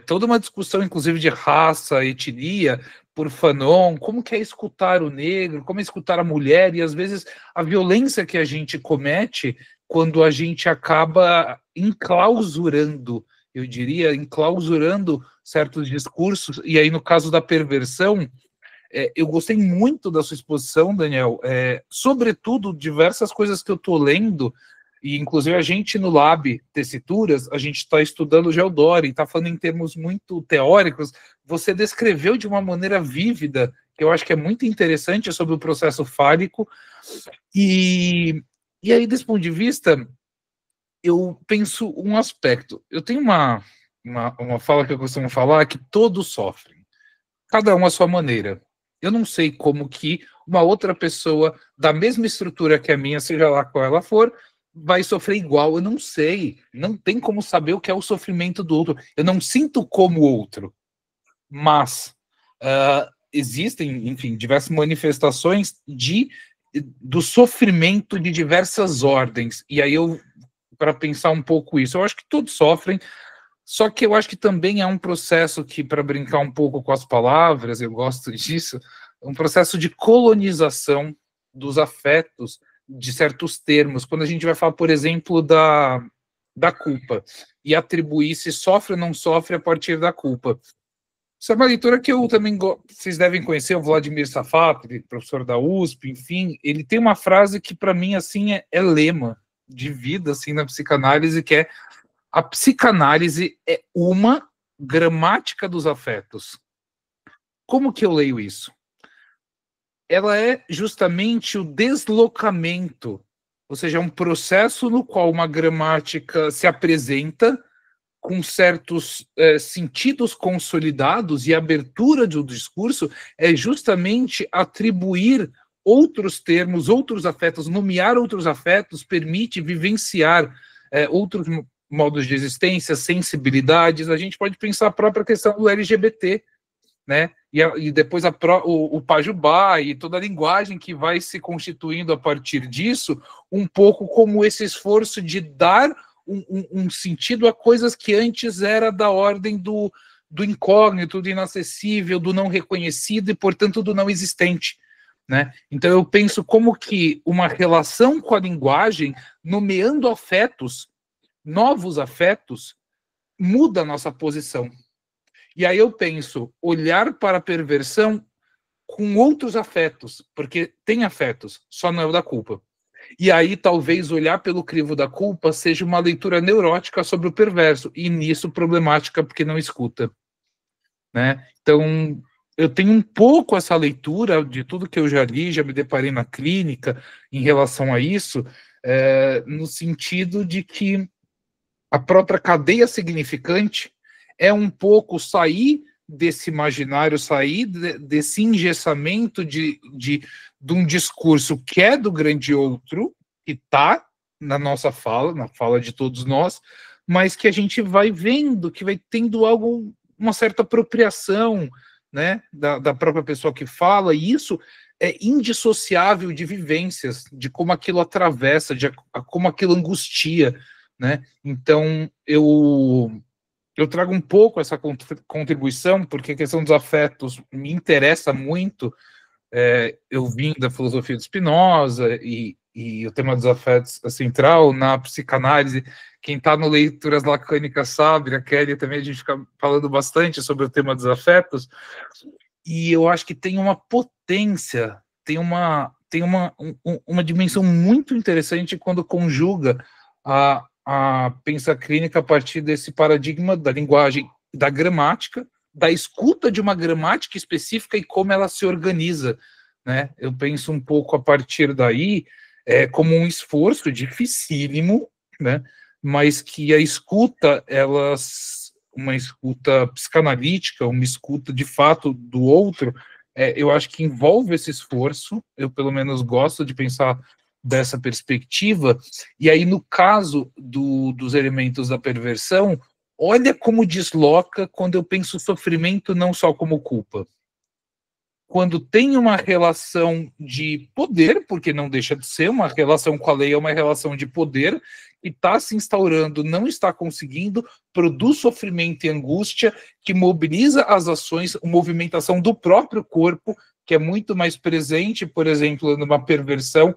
Toda uma discussão, inclusive, de raça, etnia, por Fanon, como que é escutar o negro, como é escutar a mulher, e às vezes a violência que a gente comete quando a gente acaba enclausurando, eu diria, enclausurando certos discursos, e aí no caso da perversão, eu gostei muito da sua exposição, Daniel, sobretudo diversas coisas que eu estou lendo, e inclusive a gente no Lab Tessituras, a gente está estudando Geodori, está falando em termos muito teóricos, você descreveu de uma maneira vívida, que eu acho que é muito interessante, sobre o processo fálico, e aí desse ponto de vista, eu penso um aspecto, eu tenho uma fala que eu costumo falar, que todos sofrem, cada um à sua maneira. Eu não sei como que uma outra pessoa da mesma estrutura que a minha, seja lá qual ela for, vai sofrer igual. Eu não sei, não tem como saber o que é o sofrimento do outro. Eu não sinto como o outro, mas existem, enfim, diversas manifestações do sofrimento de diversas ordens. E aí para pensar um pouco isso, eu acho que todos sofrem, só que eu acho que também é um processo que, para brincar um pouco com as palavras, eu gosto disso, um processo de colonização dos afetos, de certos termos, quando a gente vai falar, por exemplo, da culpa, e atribuir se sofre ou não sofre a partir da culpa. Isso é uma leitura que eu também vocês devem conhecer, o Vladimir Safatli, professor da USP, enfim, ele tem uma frase que para mim assim é lema de vida assim na psicanálise, que é: a psicanálise é uma gramática dos afetos. Como que eu leio isso? Ela é justamente o deslocamento, ou seja, um processo no qual uma gramática se apresenta com certos sentidos consolidados, e a abertura do discurso é justamente atribuir outros termos, outros afetos, nomear outros afetos, permite vivenciar outros modos de existência, sensibilidades. A gente pode pensar a própria questão do LGBT, né? E depois o Pajubá e toda a linguagem que vai se constituindo a partir disso, um pouco como esse esforço de dar um sentido a coisas que antes era da ordem do incógnito, do inacessível, do não reconhecido e, portanto, do não existente, né? Então eu penso como que uma relação com a linguagem, nomeando afetos, novos afetos, muda a nossa posição. E aí eu penso, olhar para a perversão com outros afetos, porque tem afetos, só não é o da culpa. E aí talvez olhar pelo crivo da culpa seja uma leitura neurótica sobre o perverso, e nisso problemática porque não escuta, né? Então eu tenho um pouco essa leitura de tudo que eu já li, já me deparei na clínica em relação a isso, no sentido de que a própria cadeia significante é um pouco sair desse imaginário, sair desse engessamento de um discurso que é do grande outro, que está na nossa fala, na fala de todos nós, mas que a gente vai vendo, que vai tendo uma certa apropriação, né, da própria pessoa que fala, e isso é indissociável de vivências, de como aquilo atravessa, de como aquilo angustia, né? Então, eu trago um pouco essa contribuição, porque a questão dos afetos me interessa muito. Eu vim da filosofia de Spinoza, e o tema dos afetos é central na psicanálise. Quem está no Leituras Lacânicas sabe, a Kelly também, a gente fica falando bastante sobre o tema dos afetos, e eu acho que tem uma potência, tem uma dimensão muito interessante quando conjuga a pensa clínica a partir desse paradigma da linguagem, da gramática, da escuta de uma gramática específica e como ela se organiza, né? Eu penso um pouco a partir daí como um esforço dificílimo, né? Mas que a escuta, uma escuta psicanalítica, uma escuta de fato do outro, eu acho que envolve esse esforço. Eu pelo menos gosto de pensar dessa perspectiva. E aí, no caso dos elementos da perversão, olha como desloca quando eu penso sofrimento não só como culpa. Quando tem uma relação de poder, porque não deixa de ser uma relação com a lei, é uma relação de poder, que está se instaurando, não está conseguindo, produz sofrimento e angústia, que mobiliza as ações, a movimentação do próprio corpo, que é muito mais presente, por exemplo, numa perversão,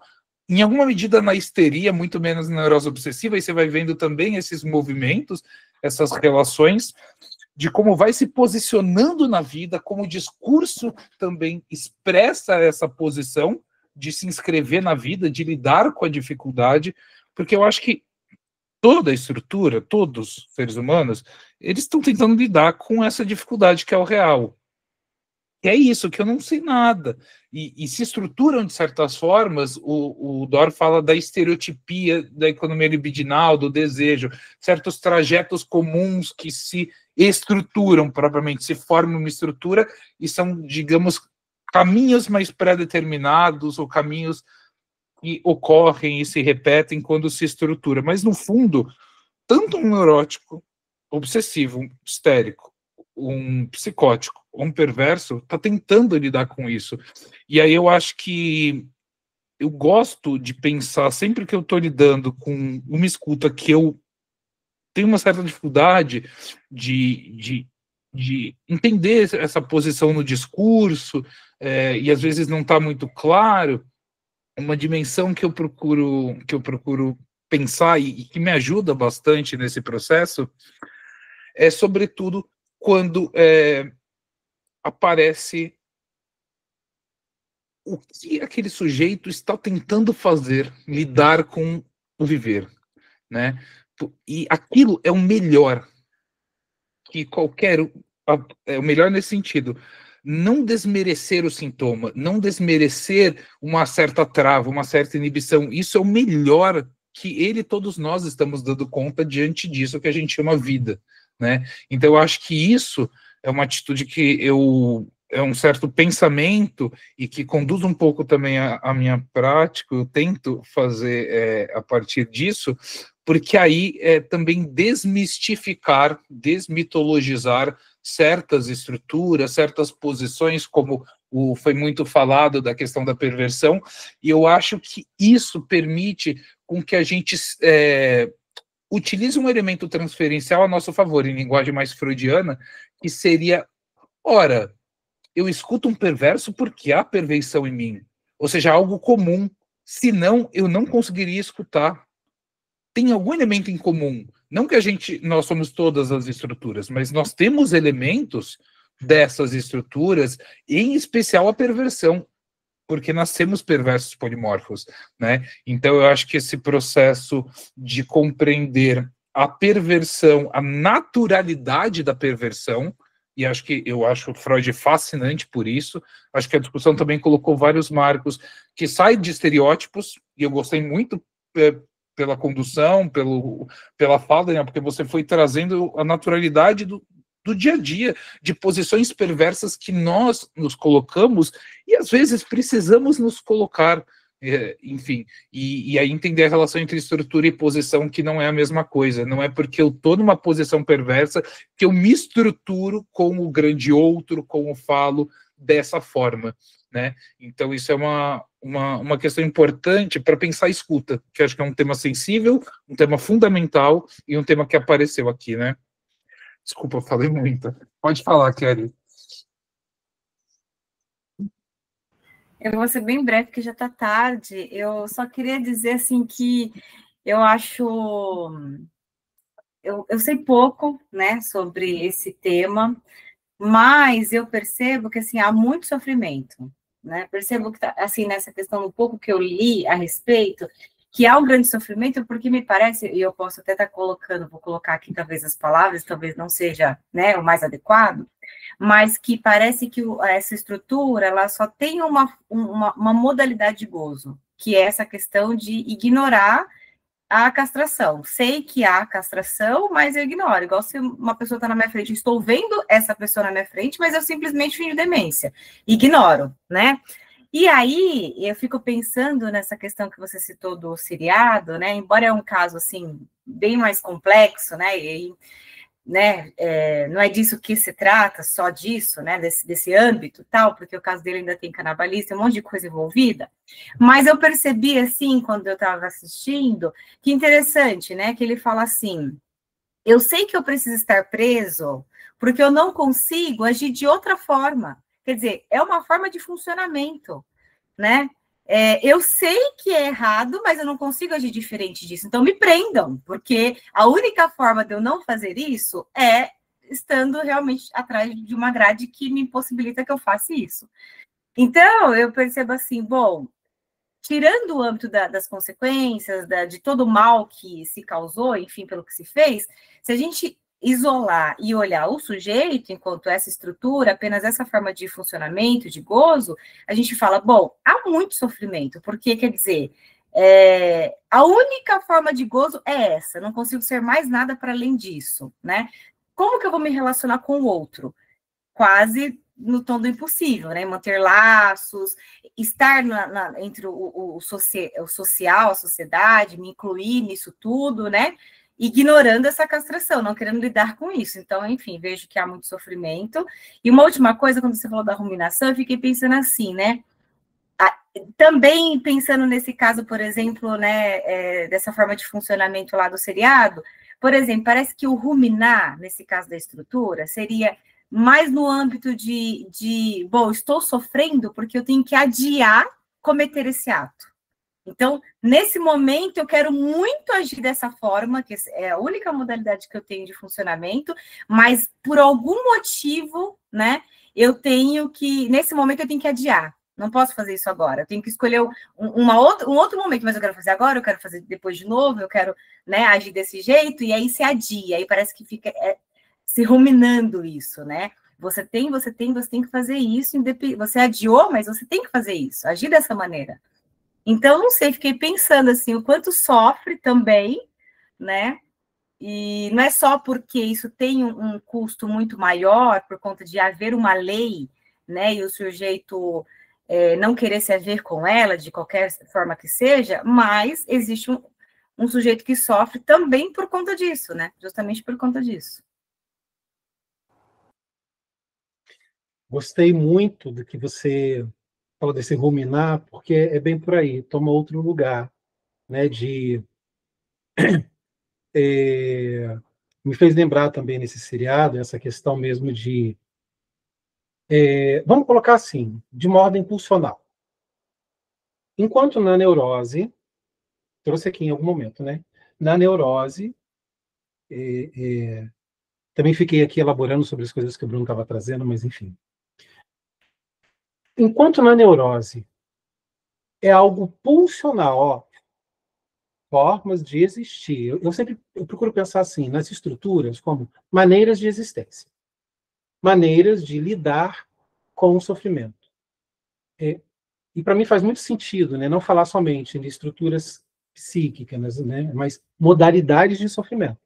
em alguma medida na histeria, muito menos na neurose obsessiva, e você vai vendo também esses movimentos, essas relações, de como vai se posicionando na vida, como o discurso também expressa essa posição de se inscrever na vida, de lidar com a dificuldade, porque eu acho que toda a estrutura, todos os seres humanos, eles estão tentando lidar com essa dificuldade que é o real. E é isso, que eu não sei nada. E se estruturam de certas formas, o Dor fala da estereotipia da economia libidinal, do desejo, certos trajetos comuns que se estruturam propriamente, se formam uma estrutura e são, digamos, caminhos mais pré-determinados ou caminhos que ocorrem e se repetem quando se estrutura. Mas, no fundo, tanto um neurótico, obsessivo, histérico, um psicótico, um perverso, está tentando lidar com isso. E aí eu acho que eu gosto de pensar, sempre que eu estou lidando com uma escuta que eu tenho uma certa dificuldade de entender essa posição no discurso, e às vezes não está muito claro, uma dimensão que eu procuro pensar e que me ajuda bastante nesse processo é, sobretudo, quando aparece o que aquele sujeito está tentando fazer, lidar com o viver, né? E aquilo é o melhor que é o melhor nesse sentido, não desmerecer o sintoma, não desmerecer uma certa trava, uma certa inibição. Isso é o melhor que ele e todos nós estamos dando conta diante disso que a gente chama vida, né? Então eu acho que isso é uma atitude que é um certo pensamento e que conduz um pouco também a minha prática. Eu tento fazer a partir disso, porque aí também desmistificar, desmitologizar certas estruturas, certas posições, como foi muito falado da questão da perversão, e eu acho que isso permite com que a gente utilize um elemento transferencial a nosso favor, em linguagem mais freudiana, que seria, ora, eu escuto um perverso porque há perversão em mim, ou seja, algo comum, senão eu não conseguiria escutar. Tem algum elemento em comum, não que nós somos todas as estruturas, mas nós temos elementos dessas estruturas, em especial a perversão, porque nascemos perversos polimorfos, né? Então eu acho que esse processo de compreender a perversão, a naturalidade da perversão, e eu acho Freud fascinante por isso. Acho que a discussão também colocou vários marcos que saem de estereótipos, e eu gostei muito pela condução, pela fala, né, porque você foi trazendo a naturalidade do dia a dia, de posições perversas que nós nos colocamos e às vezes precisamos nos colocar, enfim, e aí entender a relação entre estrutura e posição, que não é a mesma coisa. Não é porque eu estou numa posição perversa que eu me estruturo com o grande outro, como falo dessa forma, né? Então isso é uma questão importante para pensar a escuta, que acho que é um tema sensível, um tema fundamental e um tema que apareceu aqui, né? Desculpa, eu falei muito. Pode falar, Kelly. Eu vou ser bem breve, porque já está tarde. Eu só queria dizer assim que eu acho... Eu sei pouco, né, sobre esse tema, mas eu percebo que assim, há muito sofrimento, né? Percebo que, assim, nessa questão do pouco que eu li a respeito, que há um grande sofrimento, porque me parece, e eu posso até estar colocando, vou colocar aqui talvez as palavras, talvez não seja, né, o mais adequado, mas que parece que essa estrutura, ela só tem uma modalidade de gozo, que é essa questão de ignorar a castração. Sei que há castração, mas eu ignoro. Igual se uma pessoa está na minha frente, estou vendo essa pessoa na minha frente, mas eu simplesmente finjo demência. Ignoro, né? E aí, eu fico pensando nessa questão que você citou do seriado, né? Embora é um caso, assim, bem mais complexo, né? E, né, não é disso que se trata, só disso, né, desse âmbito, tal, porque o caso dele ainda tem cannibalista, um monte de coisa envolvida, mas eu percebi, assim, quando eu estava assistindo, que interessante, né, que ele fala assim, eu sei que eu preciso estar preso, porque eu não consigo agir de outra forma, quer dizer, é uma forma de funcionamento, né, eu sei que é errado, mas eu não consigo agir diferente disso. Então, me prendam, porque a única forma de eu não fazer isso é estando realmente atrás de uma grade que me impossibilita que eu faça isso. Então, eu percebo assim, bom, tirando o âmbito das consequências, de todo o mal que se causou, enfim, pelo que se fez, se a gente isolar e olhar o sujeito enquanto essa estrutura, apenas essa forma de funcionamento, de gozo, a gente fala, bom, há muito sofrimento, porque, quer dizer, a única forma de gozo é essa, não consigo ser mais nada para além disso, né? Como que eu vou me relacionar com o outro? Quase no tom do impossível, né? Manter laços, estar entre o social, a sociedade, me incluir nisso tudo, né? Ignorando essa castração, não querendo lidar com isso. Então, enfim, vejo que há muito sofrimento. E uma última coisa, quando você falou da ruminação, eu fiquei pensando assim, né? Também pensando nesse caso, por exemplo, né, dessa forma de funcionamento lá do seriado, por exemplo, parece que o ruminar, nesse caso da estrutura, seria mais no âmbito bom, estou sofrendo porque eu tenho que adiar cometer esse ato. Então, nesse momento, eu quero muito agir dessa forma, que é a única modalidade que eu tenho de funcionamento, mas por algum motivo, né, nesse momento eu tenho que adiar. Não posso fazer isso agora, eu tenho que escolher um outro momento, mas eu quero fazer agora, eu quero fazer depois de novo, eu quero, né, agir desse jeito, e aí se adia, aí parece que fica se ruminando isso, né? Você tem que fazer isso, você adiou, mas você tem que fazer isso, agir dessa maneira. Então, não sei, fiquei pensando assim, o quanto sofre também, né? E não é só porque isso tem um custo muito maior, por conta de haver uma lei, né? E o sujeito não querer se haver com ela, de qualquer forma que seja, mas existe um sujeito que sofre também por conta disso, né? Justamente por conta disso. Gostei muito do que você falou desse ruminar, porque é bem por aí, toma outro lugar, né, me fez lembrar também nesse seriado essa questão mesmo de, vamos colocar assim, de uma ordem pulsional. Enquanto na neurose, trouxe aqui em algum momento, né, na neurose, também fiquei aqui elaborando sobre as coisas que o Bruno estava trazendo, mas enfim. Enquanto na neurose é algo pulsional, ó, formas de existir. Eu procuro pensar assim, nas estruturas como maneiras de existência, maneiras de lidar com o sofrimento. E para mim faz muito sentido, né, não falar somente de estruturas psíquicas, né, mas modalidades de sofrimento.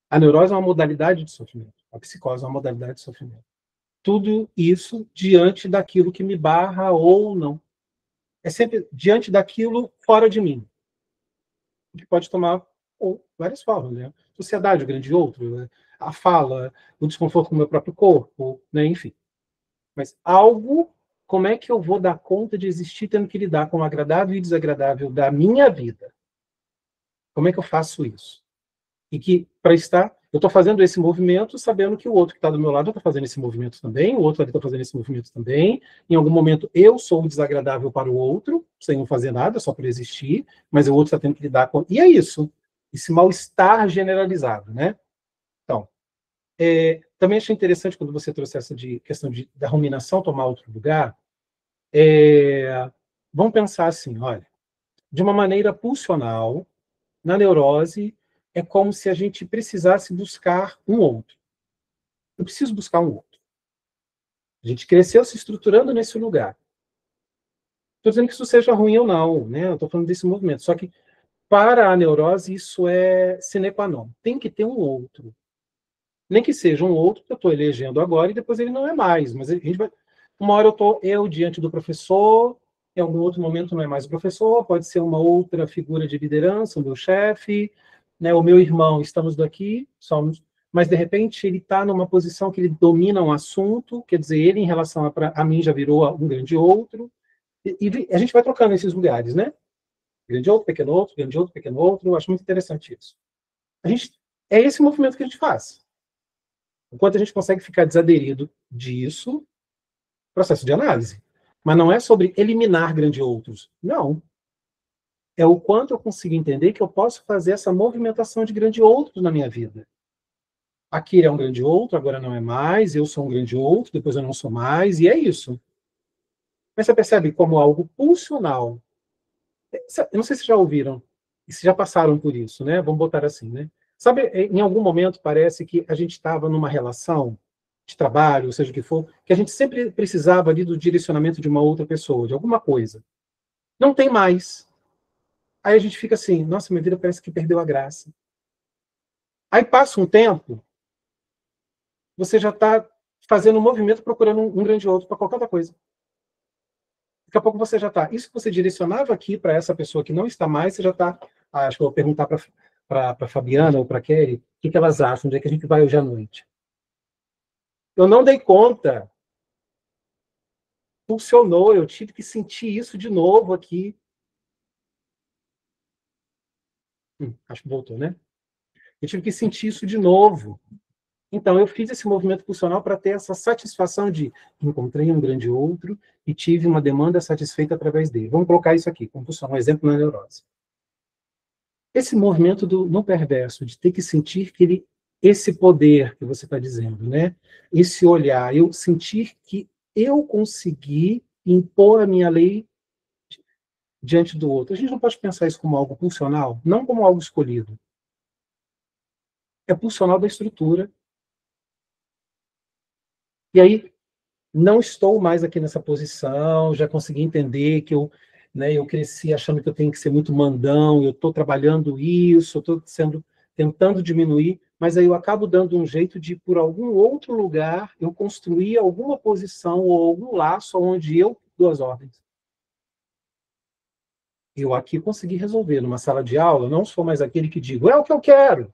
A neurose é uma modalidade de sofrimento. A psicose é uma modalidade de sofrimento. Tudo isso diante daquilo que me barra ou não. É sempre diante daquilo fora de mim. Que pode tomar várias formas, né? Sociedade, o grande outro, né? A fala, o desconforto com o meu próprio corpo, né? Enfim. Mas algo, como é que eu vou dar conta de existir tendo que lidar com o agradável e desagradável da minha vida? Como é que eu faço isso? E que, para estar, eu estou fazendo esse movimento sabendo que o outro que está do meu lado está fazendo esse movimento também, o outro ali está fazendo esse movimento também. Em algum momento eu sou desagradável para o outro, sem não fazer nada, só por existir, mas o outro está tendo que lidar com... E é isso, esse mal-estar generalizado, né? Então, também achei interessante quando você trouxe essa questão da ruminação tomar outro lugar. Vamos pensar assim, olha, de uma maneira pulsional, na neurose, é como se a gente precisasse buscar um outro. Eu preciso buscar um outro. A gente cresceu se estruturando nesse lugar. Estou dizendo que isso seja ruim ou não, né? Eu estou falando desse movimento. Só que, para a neurose, isso é sine qua non. Tem que ter um outro. Nem que seja um outro que eu estou elegendo agora e depois ele não é mais. Mas a gente vai... Uma hora eu estou diante do professor, em algum outro momento não é mais o professor, pode ser uma outra figura de liderança, o meu chefe, né, o meu irmão, estamos daqui, somos, mas de repente ele está numa posição que ele domina um assunto, quer dizer, ele em relação a mim já virou um grande outro, e a gente vai trocando esses lugares, né? Grande outro, pequeno outro, grande outro, pequeno outro, eu acho muito interessante isso. É esse movimento que a gente faz. Enquanto a gente consegue ficar desaderido disso, processo de análise. Mas não é sobre eliminar grandes outros. Não. É o quanto eu consigo entender que eu posso fazer essa movimentação de grande outros na minha vida. Aqui é um grande outro, agora não é mais, eu sou um grande outro, depois eu não sou mais, e é isso. Mas você percebe como algo pulsional. Eu não sei se já ouviram, e se já passaram por isso, né? Vamos botar assim, né? Sabe, em algum momento parece que a gente estava numa relação de trabalho, ou seja o que for, que a gente sempre precisava ali do direcionamento de uma outra pessoa, de alguma coisa. Não tem mais. Aí a gente fica assim, nossa, minha vida parece que perdeu a graça. Aí passa um tempo, você já está fazendo um movimento procurando um grande outro para qualquer outra coisa. Daqui a pouco você já está... Isso que você direcionava aqui para essa pessoa que não está mais, você já está... acho que eu vou perguntar para a Fabiana ou para a Kelly o que elas acham, onde é que a gente vai hoje à noite. Eu não dei conta. Funcionou, eu tive que sentir isso de novo aqui. Acho que voltou, né? Eu tive que sentir isso de novo. Então, eu fiz esse movimento pulsional para ter essa satisfação de encontrei um grande outro e tive uma demanda satisfeita através dele. Vamos colocar isso aqui, como pulsional, um exemplo na neurose. Esse movimento do não perverso, de ter que sentir que esse poder que você está dizendo, né? Esse olhar, eu sentir que eu consegui impor a minha lei diante do outro. A gente não pode pensar isso como algo pulsional, não como algo escolhido. É pulsional da estrutura. E aí, não estou mais aqui nessa posição, já consegui entender que eu cresci achando que eu tenho que ser muito mandão, eu estou trabalhando isso, eu estou tentando diminuir, mas aí eu acabo dando um jeito de, por algum outro lugar, eu construir alguma posição ou algum laço onde eu dou as ordens. Eu aqui consegui resolver. Numa sala de aula, não sou mais aquele que digo, é o que eu quero.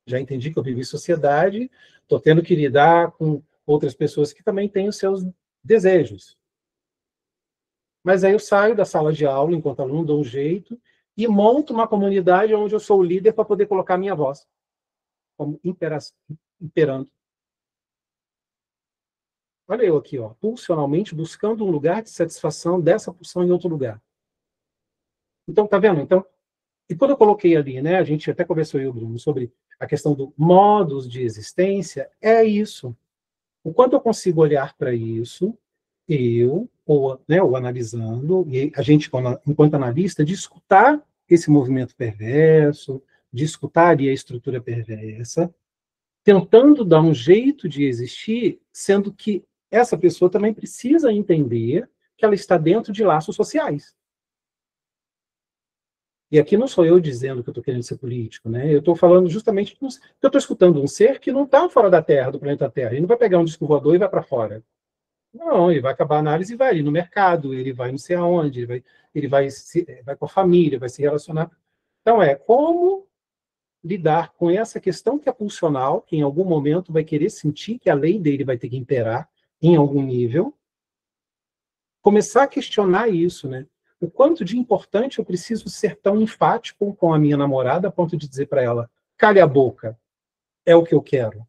Já entendi que eu vivo em sociedade, estou tendo que lidar com outras pessoas que também têm os seus desejos. Mas aí eu saio da sala de aula, enquanto aluno, dou um jeito, e monto uma comunidade onde eu sou o líder para poder colocar a minha voz, como imperando. Olha eu aqui, ó, pulsionalmente buscando um lugar de satisfação dessa pulsão em outro lugar. Então, tá vendo? Então, e quando eu coloquei ali, né, a gente até conversou eu, Bruno, sobre a questão do modos de existência, é isso. O quanto eu consigo olhar para isso, ou analisando, e a gente, enquanto analista, de escutar esse movimento perverso, de escutar ali a estrutura perversa, tentando dar um jeito de existir, sendo que essa pessoa também precisa entender que ela está dentro de laços sociais. E aqui não sou eu dizendo que eu estou querendo ser político, né? Eu estou falando justamente que eu estou escutando um ser que não está fora da Terra, do planeta Terra. Ele não vai pegar um disco voador e vai para fora. Não, ele vai acabar a análise e vai ali no mercado, ele vai não sei aonde, ele vai com a família, vai se relacionar. Então, como lidar com essa questão que é pulsional, que em algum momento vai querer sentir que a lei dele vai ter que imperar em algum nível, começar a questionar isso, né? O quanto de importante eu preciso ser tão enfático com a minha namorada a ponto de dizer para ela, cale a boca, é o que eu quero.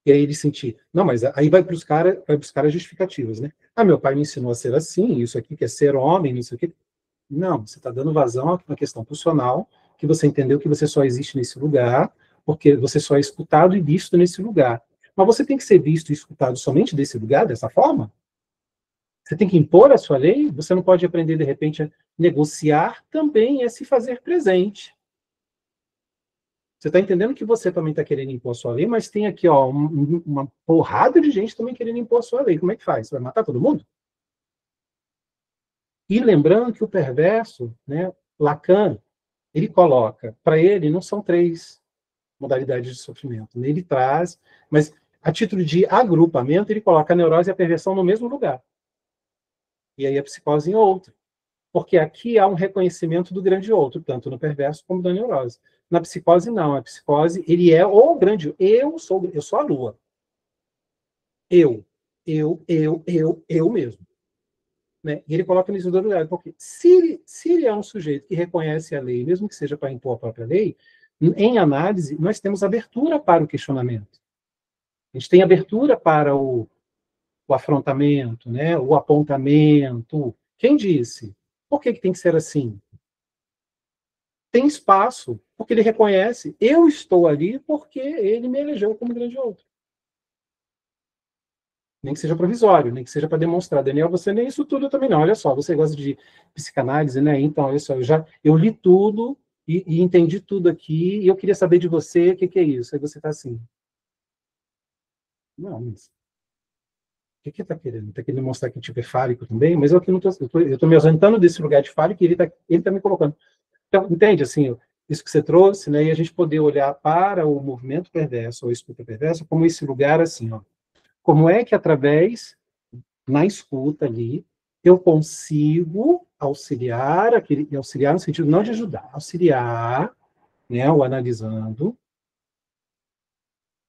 E aí ele sentir, não, mas aí vai buscar as justificativas, né? Ah, meu pai me ensinou a ser assim, isso aqui que é ser homem, não sei o quê. Não, você está dando vazão a uma questão pulsional, que você entendeu que você só existe nesse lugar, porque você só é escutado e visto nesse lugar. Mas você tem que ser visto e escutado somente desse lugar, dessa forma? Você tem que impor a sua lei? Você não pode aprender, de repente, a negociar também é se fazer presente. Você está entendendo que você também está querendo impor a sua lei, mas tem aqui uma porrada de gente também querendo impor a sua lei. Como é que faz? Você vai matar todo mundo? E lembrando que o perverso, né, Lacan, ele coloca, para ele, não são 3 modalidades de sofrimento. Ele traz, mas a título de agrupamento, ele coloca a neurose e a perversão no mesmo lugar. E aí a psicose em outro. Porque aqui há um reconhecimento do grande outro, tanto no perverso como na neurose. Na psicose, não. A psicose, ele é o grande... Eu sou a lua. Eu mesmo. Né? E ele coloca nisso do lugar, porque se ele é um sujeito que reconhece a lei, mesmo que seja para impor a própria lei, em análise, nós temos abertura para o questionamento. A gente tem abertura para o afrontamento, né? O apontamento. Quem disse? Por que tem que ser assim? Tem espaço, porque ele reconhece, eu estou ali porque ele me elegeu como grande outro. Nem que seja provisório, nem que seja para demonstrar. Daniel, você nem isso tudo também não. Olha só, você gosta de psicanálise, né? Então, olha só, eu li tudo e entendi tudo aqui, e eu queria saber de você o que é isso. Aí você está assim. Não, mas o que está querendo? Está querendo mostrar que tipo é fálico também? Mas eu aqui não estou. Eu estou me ausentando desse lugar de fálico e ele tá me colocando. Então, entende, assim, isso que você trouxe, né? E a gente poder olhar para o movimento perverso, ou a escuta perversa, como esse lugar, assim, ó. Como é que, através, na escuta ali, eu consigo auxiliar, auxiliar no sentido não de ajudar, auxiliar, né, o analisando,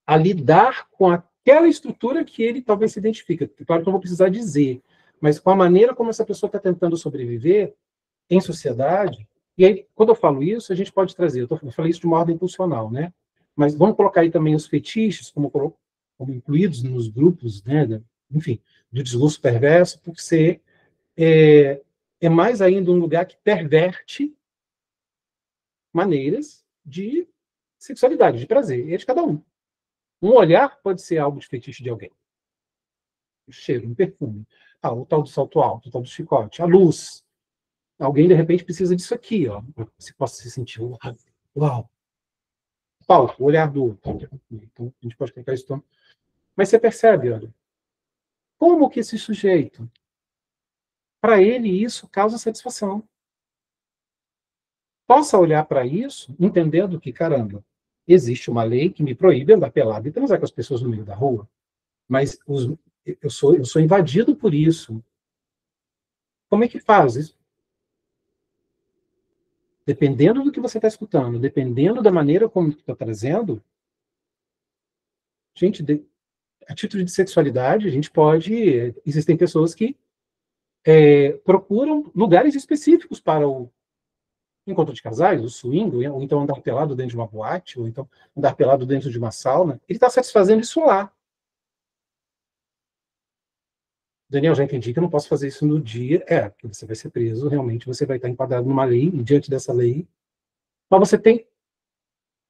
a lidar com aquela estrutura que ele talvez se identifica. Claro que eu não vou precisar dizer, mas com a maneira como essa pessoa está tentando sobreviver em sociedade. E aí, quando eu falo isso, a gente pode trazer, eu falei isso de uma ordem funcional, né? Mas vamos colocar aí também os fetiches como incluídos nos grupos, né? Enfim, do discurso perverso, por ser é mais ainda um lugar que perverte maneiras de sexualidade, de prazer, e é de cada um. Um olhar pode ser algo de fetiche de alguém. O cheiro, um perfume. O tal do salto alto, o tal do chicote, a luz. Alguém, de repente, precisa disso aqui, ó. Você possa se sentir, uau. Palco, o olhar do outro. Então, a gente pode colocar isso. Mas você percebe, olha, como que esse sujeito, para ele, isso causa satisfação. Possa olhar para isso, entendendo que, caramba, existe uma lei que me proíbe andar pelado e transar com as pessoas no meio da rua, mas eu sou invadido por isso. Como é que faz isso? Dependendo do que você está escutando, dependendo da maneira como está trazendo, gente, a título de sexualidade, a gente pode... Existem pessoas que procuram lugares específicos para o encontro de casais, o swing, ou então andar pelado dentro de uma boate, ou então andar pelado dentro de uma sauna. Ele está satisfazendo isso lá. Daniel, já entendi que eu não posso fazer isso no dia. Porque você vai ser preso, realmente você vai estar enquadrado numa lei, e diante dessa lei. Mas você tem...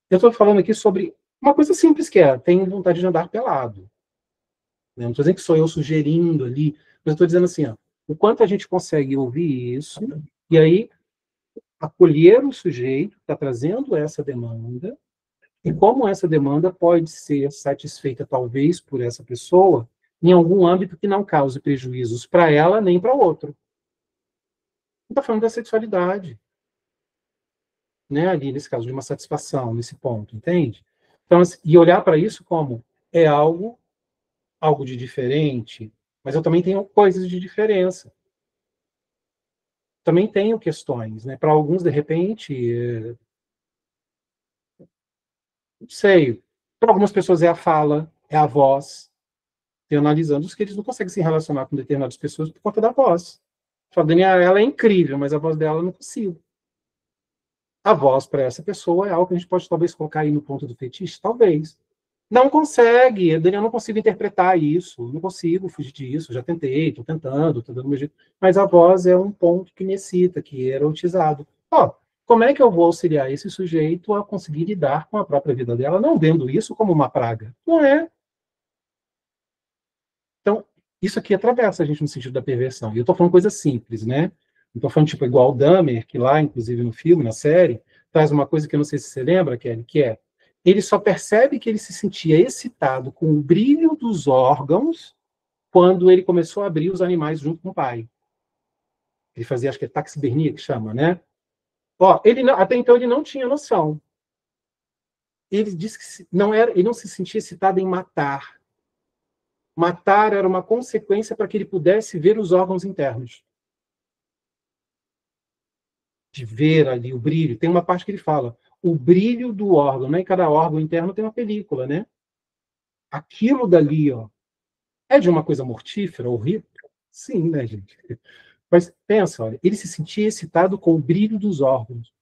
Eu estou falando aqui sobre uma coisa simples que tem vontade de andar pelado. Não estou dizendo que sou eu sugerindo ali, mas eu estou dizendo assim, o quanto a gente consegue ouvir isso, e aí acolher o sujeito que está trazendo essa demanda, e como essa demanda pode ser satisfeita, talvez, por essa pessoa, em algum âmbito que não cause prejuízos para ela nem para o outro. Não está falando da sexualidade. né, ali nesse caso, de uma satisfação, nesse ponto, entende? Então, assim, e olhar para isso como é algo de diferente, mas eu também tenho coisas de diferença. Também tenho questões, né? Para alguns, de repente, não sei, para algumas pessoas é a fala, é a voz, e analisando os que eles não conseguem se relacionar com determinadas pessoas por conta da voz. Fala, Daniela, ela é incrível, mas a voz dela eu não consigo. A voz para essa pessoa é algo que a gente pode talvez colocar aí no ponto do fetiche, talvez. Não consegue, Daniel, não consigo interpretar isso, não consigo fugir disso, já tentei, estou tentando, estou dando meu jeito. Mas a voz é um ponto que necessita, que era utilizado. Ó, como é que eu vou auxiliar esse sujeito a conseguir lidar com a própria vida dela, não vendo isso como uma praga? Não é. Então, isso aqui atravessa a gente no sentido da perversão. E eu estou falando coisa simples, né? Não estou falando tipo igual o Dahmer, que lá, inclusive no filme, na série, traz uma coisa que eu não sei se você lembra, Kelly, que é ele só percebe que ele se sentia excitado com o brilho dos órgãos quando ele começou a abrir os animais junto com o pai. Ele fazia, acho que é taxidermia que chama, né? Ó, até então ele não tinha noção. Ele disse que ele não se sentia excitado em matar. Matar era uma consequência para que ele pudesse ver os órgãos internos. De ver ali o brilho. Tem uma parte que ele fala, o brilho do órgão, né? E cada órgão interno tem uma película, né? Aquilo dali, ó, é de uma coisa mortífera, horrível? Sim, né, gente? Mas pensa, olha, ele se sentia excitado com o brilho dos órgãos.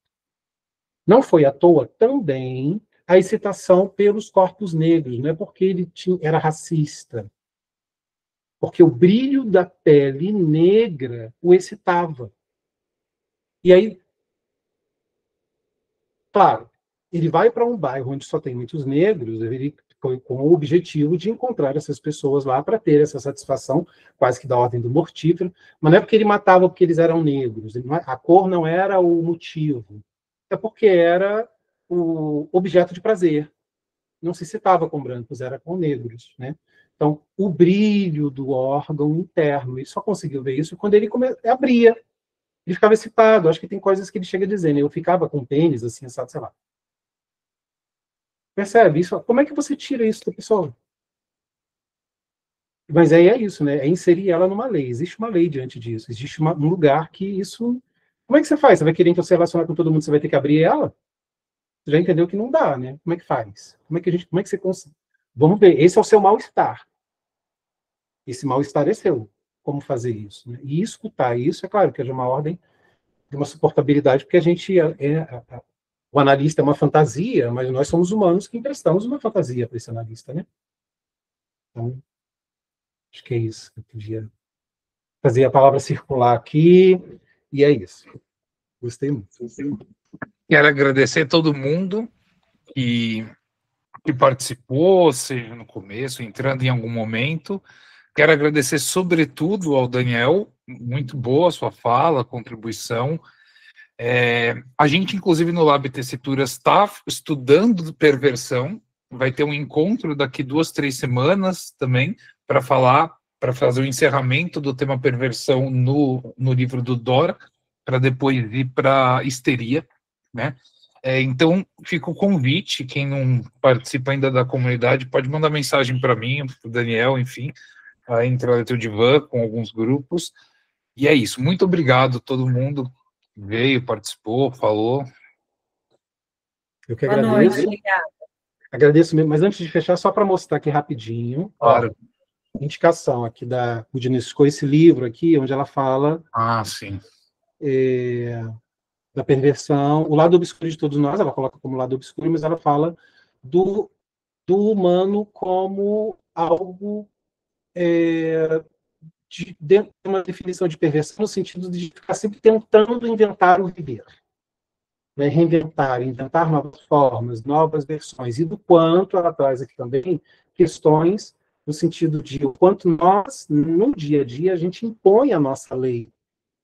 Não foi à toa também a excitação pelos corpos negros, não é porque ele era racista. Porque o brilho da pele negra o excitava. E aí, claro, ele vai para um bairro onde só tem muitos negros, ele com o objetivo de encontrar essas pessoas lá para ter essa satisfação, quase que da ordem do mortífero, mas não é porque ele matava porque eles eram negros, a cor não era o motivo, é porque era o objeto de prazer. Não se excitava com brancos, era com negros, né? Então, o brilho do órgão interno, ele só conseguiu ver isso quando ele abria. Ele ficava excitado. Acho que tem coisas que ele chega a dizer, né? Eu ficava com pênis, assim, sabe, sei lá. Percebe isso? Como é que você tira isso da pessoa? Mas aí é isso, né? É inserir ela numa lei. Existe uma lei diante disso. Existe um lugar que isso... Como é que você faz? Você vai querer então se relacionar com todo mundo, você vai ter que abrir ela? Você já entendeu que não dá, né? Como é que faz? Como é que você consegue? Vamos ver. Esse é o seu mal-estar. Esse mal-estar é seu. Como fazer isso? Né? E escutar isso, é claro que é de uma ordem de uma suportabilidade, porque a gente o analista é uma fantasia, mas nós somos humanos que emprestamos uma fantasia para esse analista, né? Então, acho que é isso. Eu podia fazer a palavra circular aqui, e é isso. Gostei muito. Quero agradecer a todo mundo que participou, seja no começo, entrando em algum momento. Quero agradecer, sobretudo, ao Daniel. Muito boa a sua fala, contribuição. A gente, inclusive, no Lab Tessituras, está estudando perversão. Vai ter um encontro daqui 2, 3 semanas também, para fazer o encerramento do tema perversão no livro do Dora, para depois ir para histeria, né? Então, fica o convite, quem não participa ainda da comunidade, pode mandar mensagem para mim, para o Daniel, enfim, entre a Letra Divã, com alguns grupos, e é isso. Muito obrigado a todo mundo que veio, participou, falou. Eu que agradeço. Boa noite, obrigada. Agradeço mesmo, mas antes de fechar, só para mostrar aqui rapidinho, claro. Indicação aqui da Unesco, esse livro aqui, onde ela fala... sim. Da perversão, o lado obscuro de todos nós, ela coloca como lado obscuro, mas ela fala do humano como algo dentro de uma definição de perversão, no sentido de ficar sempre tentando inventar o viver, né? Reinventar, inventar novas formas, novas versões, e do quanto ela traz aqui também questões no sentido de o quanto nós, no dia a dia, a gente impõe a nossa lei,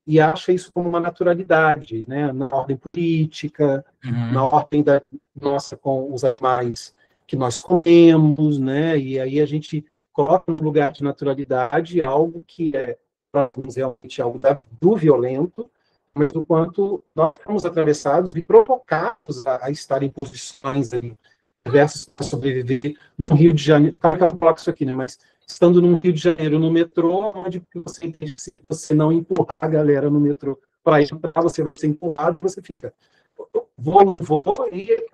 e acha isso como uma naturalidade, né? Na ordem política, na ordem da nossa com os animais que nós comemos, né? E aí a gente coloca no lugar de naturalidade algo que é, para alguns, realmente algo do violento, mas o quanto nós fomos atravessados e provocados a estar em posições ali, diversas para sobreviver no Rio de Janeiro. Claro que eu coloco isso aqui, né? Mas estando no Rio de Janeiro, no metrô, onde você entende que se você não empurrar a galera no metrô para entrar, você vai ser empurrado, você fica, vou, não vou, e é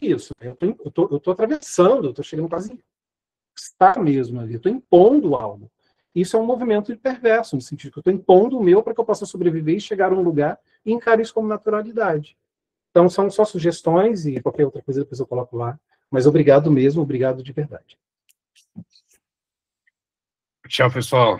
isso. Eu estou atravessando, eu estou chegando quase estar mesmo ali, eu estou impondo algo. Isso é um movimento perverso, no sentido que eu estou impondo o meu para que eu possa sobreviver e chegar a um lugar e encarar isso como naturalidade. Então, são só sugestões e qualquer outra coisa depois eu coloco lá. Mas obrigado mesmo, obrigado de verdade. Tchau, pessoal.